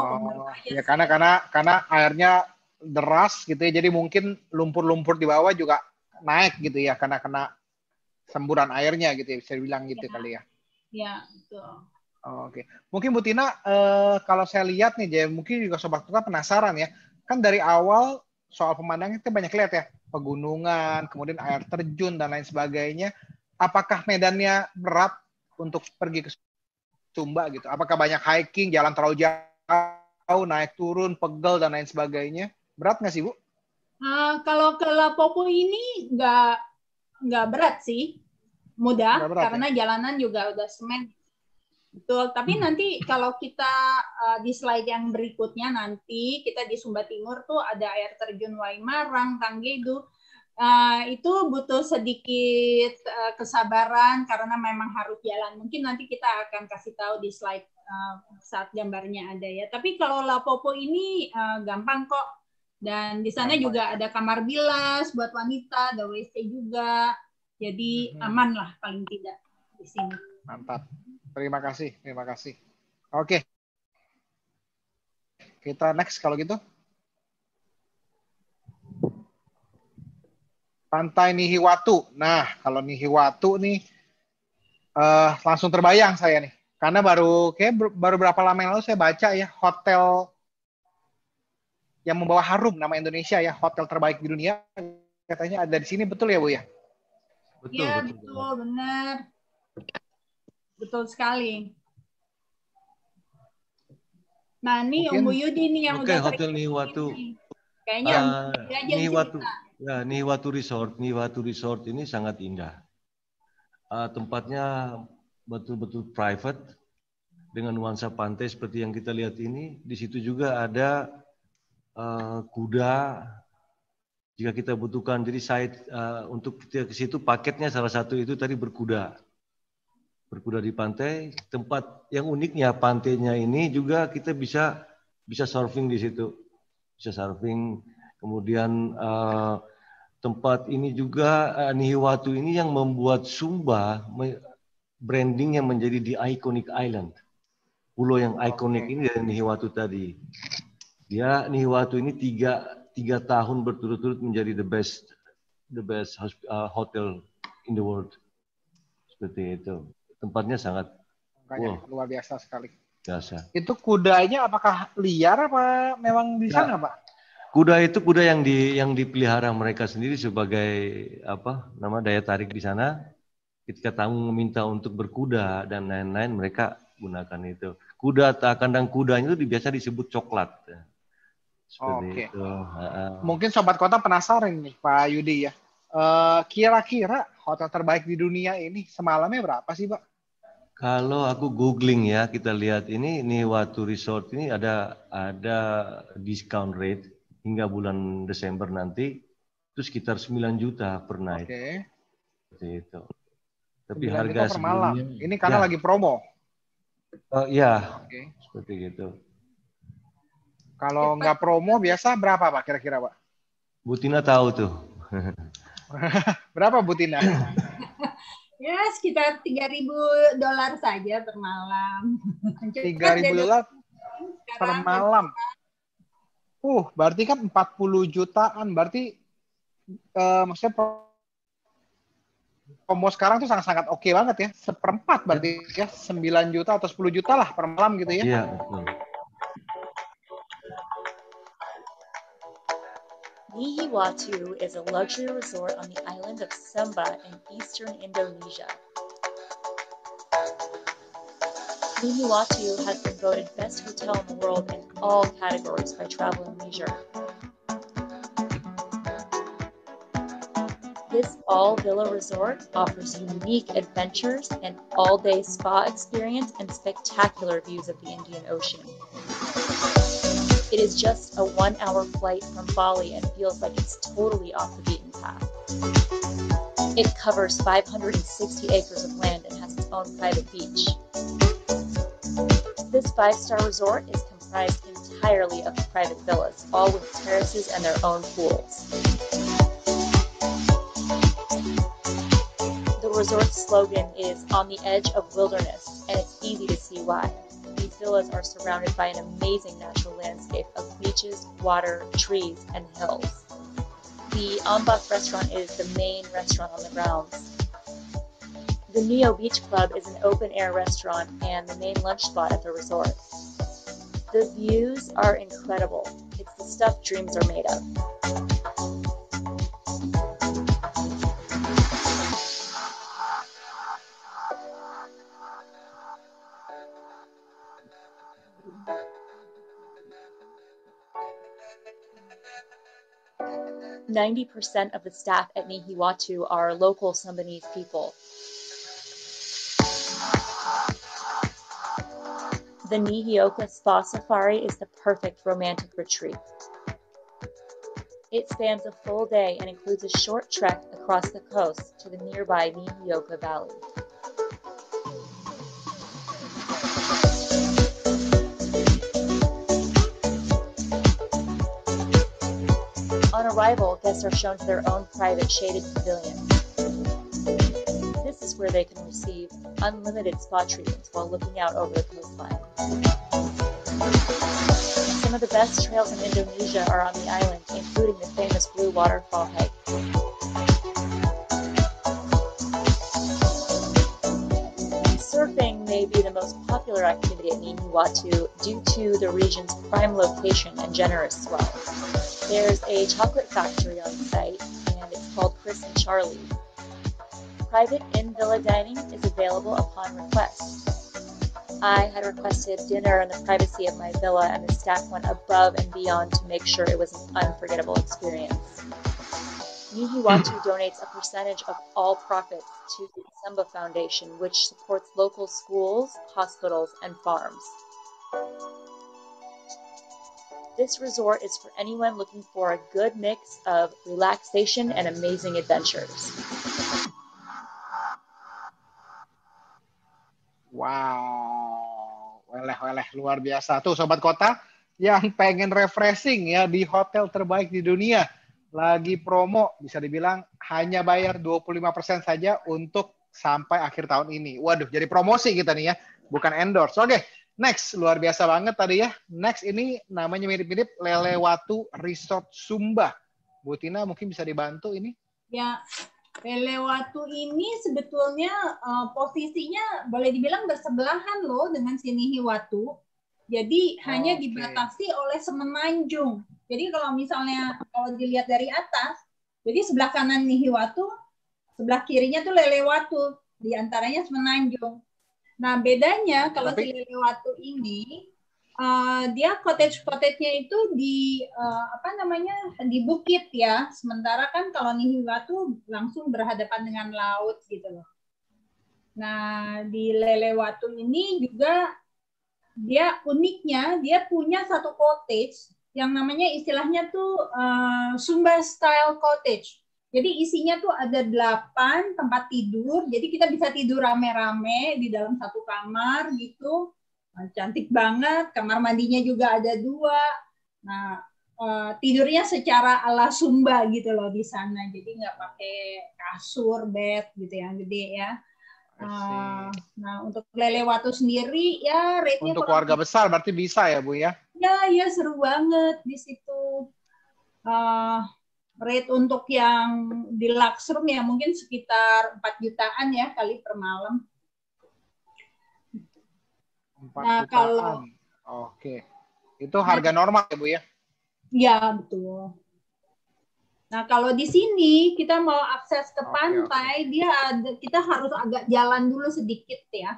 Speaker 2: Ya karena airnya deras gitu ya. Jadi mungkin lumpur-lumpur di bawah juga naik gitu ya karena kena semburan airnya gitu ya, bisa dibilang gitu kali ya.
Speaker 4: Ya, betul.
Speaker 2: Oke. Mungkin Bu Tina, kalau saya lihat nih, mungkin juga Sobat Kota penasaran ya. Kan dari awal soal pemandangan kita banyak lihat ya. Pegunungan, kemudian air terjun, dan lain sebagainya. Apakah medannya berat untuk pergi ke Sumba gitu? Apakah banyak hiking, jalan terlalu jauh, naik turun, pegel, dan lain sebagainya? Berat nggak sih Bu?
Speaker 4: Kalau ke Lapopu ini nggak berat sih. Mudah karena jalanan juga udah semen. Betul, tapi nanti kalau kita di slide yang berikutnya nanti kita di Sumba Timur tuh ada air terjun Waimarang, Tanggedu. Itu butuh sedikit kesabaran karena memang harus jalan. Mungkin nanti kita akan kasih tahu di slide saat gambarnya ada ya. Tapi kalau Lapopo ini gampang kok. Dan di sana juga ada kamar bilas buat wanita, ada WC juga. Jadi aman lah paling tidak di sini.
Speaker 2: Mantap. Terima kasih. Oke. Kita next kalau gitu. Pantai Nihiwatu. Nah, kalau Nihiwatu nih langsung terbayang saya nih. Karena baru berapa lama yang lalu saya baca ya, hotel yang membawa harum nama Indonesia ya, hotel terbaik di dunia. Katanya ada di sini, betul ya Bu ya?
Speaker 4: Betul, benar. Betul sekali. Nah, ini Umbu Yudi nih yang udah
Speaker 3: Hotel Nihiwatu.
Speaker 4: Kayaknya
Speaker 3: Nihiwatu Resort ini sangat indah. Tempatnya betul-betul private dengan nuansa pantai seperti yang kita lihat ini. Di situ juga ada kuda. Jika kita butuhkan, jadi untuk kita ke situ paketnya salah satu itu tadi berkuda. berkuda di pantai. Tempat yang uniknya pantainya ini juga kita bisa surfing di situ, bisa surfing. Kemudian tempat ini juga Nihiwatu ini yang membuat Sumba brandingnya menjadi the iconic island. Pulau yang ikonik ini dari Nihiwatu tadi. Dia Nihiwatu ini tiga tahun berturut-turut menjadi the best hotel in the world. Seperti itu. Tempatnya sangat
Speaker 2: luar biasa sekali.
Speaker 3: Biasa.
Speaker 2: Itu kudanya apakah liar apa memang di sana, Pak?
Speaker 3: Kuda itu kuda yang dipelihara mereka sendiri sebagai daya tarik di sana. Ketika tamu meminta untuk berkuda dan lain-lain, mereka gunakan itu. Kandang kudanya itu biasa disebut coklat. Seperti itu.
Speaker 2: Mungkin Sobat Kota penasaran nih, Pak Yudi ya. Kira-kira hotel terbaik di dunia ini semalamnya berapa sih, Pak?
Speaker 3: Kalau aku googling ya, kita lihat ini Nihiwatu Resort ini ada discount rate hingga bulan Desember nanti itu sekitar 9 juta per night. Seperti itu. Tapi harga
Speaker 2: per malam. Ini karena lagi promo.
Speaker 3: Seperti gitu.
Speaker 2: Kalau nggak promo biasa berapa, Pak, kira-kira, Pak?
Speaker 3: Butina tahu tuh.
Speaker 2: Berapa, Butina?
Speaker 4: Ya, sekitar $3.000 saja per malam.
Speaker 2: $3.000 per malam. Berarti kan 40 jutaan. Berarti maksudnya promo sekarang tuh sangat-sangat oke banget ya. Seperempat berarti ya. 9 juta atau 10 juta lah per malam gitu ya.
Speaker 3: Iya, betul.
Speaker 5: Nihiwatu is a luxury resort on the island of Sumba in eastern Indonesia. Nihiwatu has been voted best hotel in the world in all categories by Travel and Leisure. This all-villa resort offers unique adventures, an all-day spa experience, and spectacular views of the Indian Ocean. It is just a 1-hour flight from Bali and feels like it's totally off the beaten path. It covers 560 acres of land and has its own private beach. This 5-star resort is comprised entirely of private villas, all with terraces and their own pools. The resort's slogan is "On the edge of wilderness," and it's easy to see why. These villas are surrounded by an amazing natural landscape of beaches, water, trees, and hills. The Ambak restaurant is the main restaurant on the grounds. The Neo Beach Club is an open-air restaurant and the main lunch spot at the resort. The views are incredible. It's the stuff dreams are made of. %90 of the staff at Nihiwatu are local Sumbonese people. The Nihioka Spa Safari is the perfect romantic retreat. It spans a full day and includes a short trek across the coast to the nearby Nihioka Valley. On arrival, guests are shown to their own private shaded pavilion. This is where they can receive unlimited spa treatments while looking out over the coastline. Some of the best trails in Indonesia are on the island, including the famous Blue Waterfall hike. Surfing may be the most popular activity at Nihiwatu due to the region's prime location and generous swell. There's a chocolate factory on site, and it's called Chris and Charlie. Private in-villa dining is available upon request. I had requested dinner in the privacy of my villa, and the staff went above and beyond to make sure it was an unforgettable experience. Nihiwatu donates a percentage of all profits to the Sumba Foundation, which supports local schools, hospitals, and farms. This resort is for anyone looking for a good mix of relaxation and amazing adventures.
Speaker 2: Wow, weleh luar biasa. Tuh Sobat Kota yang pengen refreshing ya di hotel terbaik di dunia. Lagi promo, bisa dibilang hanya bayar 25% saja untuk sampai akhir tahun ini. Waduh, jadi promosi kita nih ya, bukan endorse. Oke, next, luar biasa banget tadi ya. Next ini namanya mirip-mirip Lelewatu Resort Sumba. Bu Tina mungkin bisa dibantu ini.
Speaker 4: Ya, Lelewatu ini sebetulnya posisinya boleh dibilang bersebelahan loh dengan Nihiwatu. Jadi hanya dibatasi oleh Semenanjung. Jadi kalau misalnya kalau dilihat dari atas, jadi sebelah kanan Nihiwatu, sebelah kirinya tuh Lelewatu, di antaranya Semenanjung. Nah bedanya kalau si Lelewatu ini dia cottage-nya itu di di bukit ya. Sementara kan kalau Nihiwatu langsung berhadapan dengan laut gitu loh. Nah, di Lelewatu ini juga dia uniknya dia punya satu cottage yang namanya istilahnya tuh Sumba style cottage. Jadi isinya tuh ada 8 tempat tidur. Jadi kita bisa tidur rame-rame di dalam satu kamar gitu. Cantik banget, kamar mandinya juga ada 2. Nah, tidurnya secara ala Sumba gitu loh di sana. Jadi nggak pakai kasur, bed gitu yang gede ya. Nah, untuk Lelewatu sendiri ya rate-nya
Speaker 2: untuk keluarga besar berarti bisa ya Bu ya?
Speaker 4: Ya seru banget di situ. Rate untuk yang deluxe room ya mungkin sekitar 4 jutaan ya kali per malam.
Speaker 2: 4 jutaan. Kalau oke. Itu harga normal ya Bu ya?
Speaker 4: Ya, betul. Nah, kalau di sini kita mau akses ke pantai, kita harus agak jalan dulu sedikit ya.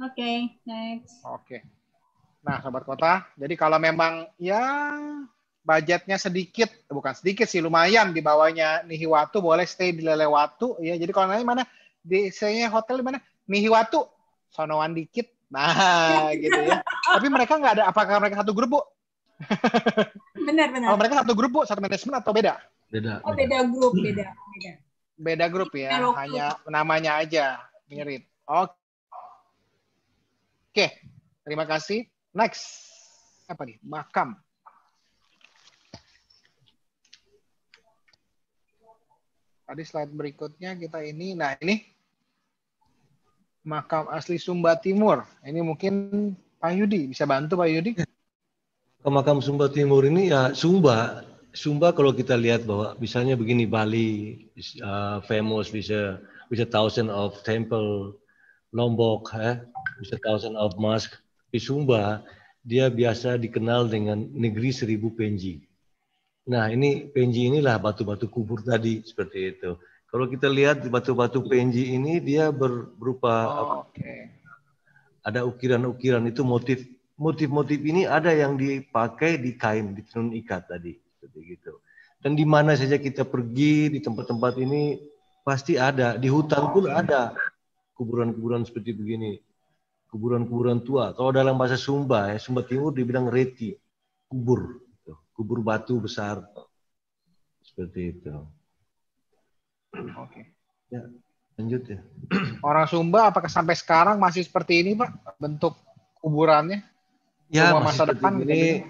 Speaker 4: Oke, next.
Speaker 2: Oke. Nah, Sobat Kota, jadi kalau memang ya budgetnya sedikit, bukan sedikit sih, lumayan di bawahnya Nihiwatu, boleh stay di Lelewatu ya. Jadi kalau nanti mana di hotel di mana? Nihiwatu, sonoan dikit. Nah, gitu ya. Tapi mereka nggak ada, apakah mereka satu grup, Bu?
Speaker 4: Benar.
Speaker 2: Oh, mereka satu grup, Bu, satu manajemen atau beda?
Speaker 3: Beda.
Speaker 4: Oh, beda grup, beda.
Speaker 2: Beda grup ya, hanya namanya aja mirip. Oke, terima kasih. Next, apa nih? Makam. Tadi slide berikutnya kita ini, nah ini makam asli Sumba Timur. Ini mungkin Pak Yudi, bisa bantu Pak Yudi?
Speaker 3: Makam Sumba Timur ini ya Sumba kalau kita lihat bahwa misalnya begini Bali famous with a thousand of temple, Lombok with a thousand of mosque. Di Sumba dia biasa dikenal dengan negeri 1000 penji. Nah ini penji inilah batu-batu kubur tadi seperti itu. Kalau kita lihat batu-batu penji ini dia berupa ada ukiran-ukiran itu motif ini ada yang dipakai di kain, di tenun ikat tadi seperti gitu. Dan di mana saja kita pergi di tempat-tempat ini pasti ada, di hutan pun ada kuburan-kuburan seperti begini. Kuburan-kuburan tua. Kalau dalam bahasa Sumba ya, Sumba Timur dibilang reti, kubur, kubur batu besar. Seperti itu.
Speaker 2: Oke.
Speaker 3: Ya, lanjut ya.
Speaker 2: Orang Sumba apakah sampai sekarang masih seperti ini, Pak? Bentuk kuburannya?
Speaker 3: Ya,
Speaker 2: rumah masa depan
Speaker 3: begini,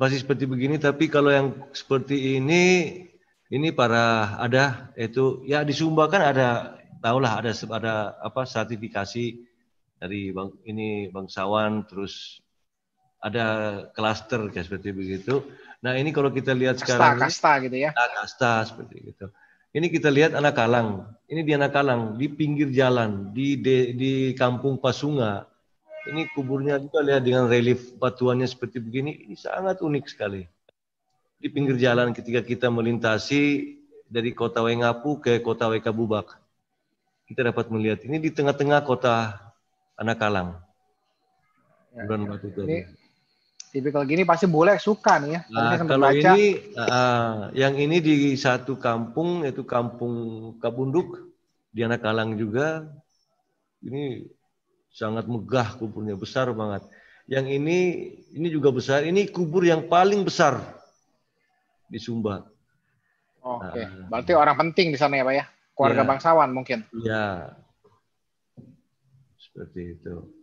Speaker 3: masih seperti begini, tapi kalau yang seperti ini ada itu ya di Sumba kan ada, tahulah ada apa sertifikasi dari bangsawan, terus ada klaster kayak seperti begitu. Nah ini kalau kita lihat sekarang
Speaker 2: kasta gitu ya?
Speaker 3: Kasta seperti itu. Ini kita lihat Anak Kalang. Ini di Anak Kalang di pinggir jalan di Kampung Pasunga. Ini kuburnya juga lihat dengan relief batuannya seperti begini. Ini sangat unik sekali. Di pinggir jalan ketika kita melintasi dari kota Wengapu ke kota Wekabubak. Kita dapat melihat ini di tengah-tengah kota Anak Kalang. Kuburan batu tadi.
Speaker 2: Tipikal gini pasti boleh suka nih ya.
Speaker 3: Nah, kalau baca. Ini yang ini di satu kampung yaitu Kampung Kabunduk di Anak Kalang juga. Ini sangat megah kuburnya, besar banget. Yang ini juga besar. Ini kubur yang paling besar di Sumba.
Speaker 2: Oke, berarti orang penting di sana ya Pak ya? Keluarga bangsawan mungkin?
Speaker 3: Iya. Seperti itu.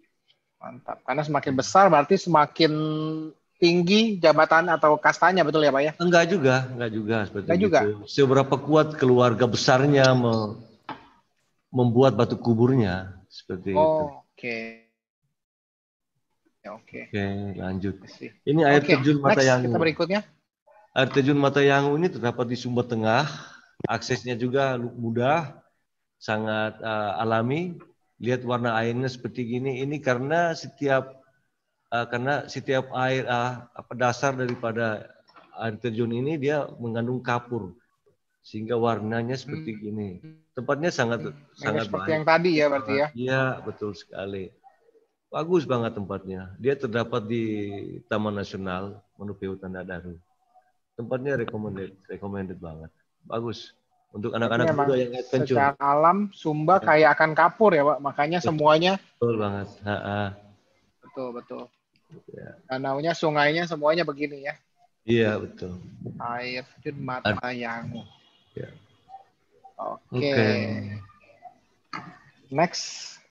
Speaker 2: Mantap. Karena semakin besar berarti semakin tinggi jabatan atau kastanya, betul ya Pak ya?
Speaker 3: Enggak juga seperti
Speaker 2: Enggak
Speaker 3: itu.
Speaker 2: juga.
Speaker 3: Seberapa kuat keluarga besarnya membuat batu kuburnya, seperti itu.
Speaker 2: Oke. Oke.
Speaker 3: Oke, lanjut.
Speaker 2: Sih.
Speaker 3: Ini air
Speaker 2: Oke,
Speaker 3: terjun
Speaker 2: next
Speaker 3: Matayangu.
Speaker 2: kita berikutnya.
Speaker 3: Air terjun Matayangu ini terdapat di Sumber Tengah. Aksesnya juga mudah, sangat alami. Lihat warna airnya seperti gini. Ini karena setiap air dasar daripada air terjun ini dia mengandung kapur, sehingga warnanya seperti gini. Tempatnya sangat
Speaker 2: Seperti
Speaker 3: baik.
Speaker 2: yang tadi ya berarti ya.
Speaker 3: Iya, betul sekali. Bagus banget tempatnya. Dia terdapat di Taman Nasional Menupe Hutan Dadaru. Tempatnya recommended banget. Bagus. Untuk anak-anak muda yang adventure.
Speaker 2: Secara alam Sumba kayak akan kapur ya Pak. Makanya semuanya.
Speaker 3: Betul banget.
Speaker 2: Betul.
Speaker 3: Ya.
Speaker 2: Danaunya, sungainya semuanya begini ya.
Speaker 3: Iya, betul.
Speaker 2: Air terjun Matayangu.
Speaker 3: Ya.
Speaker 2: Oke. Next.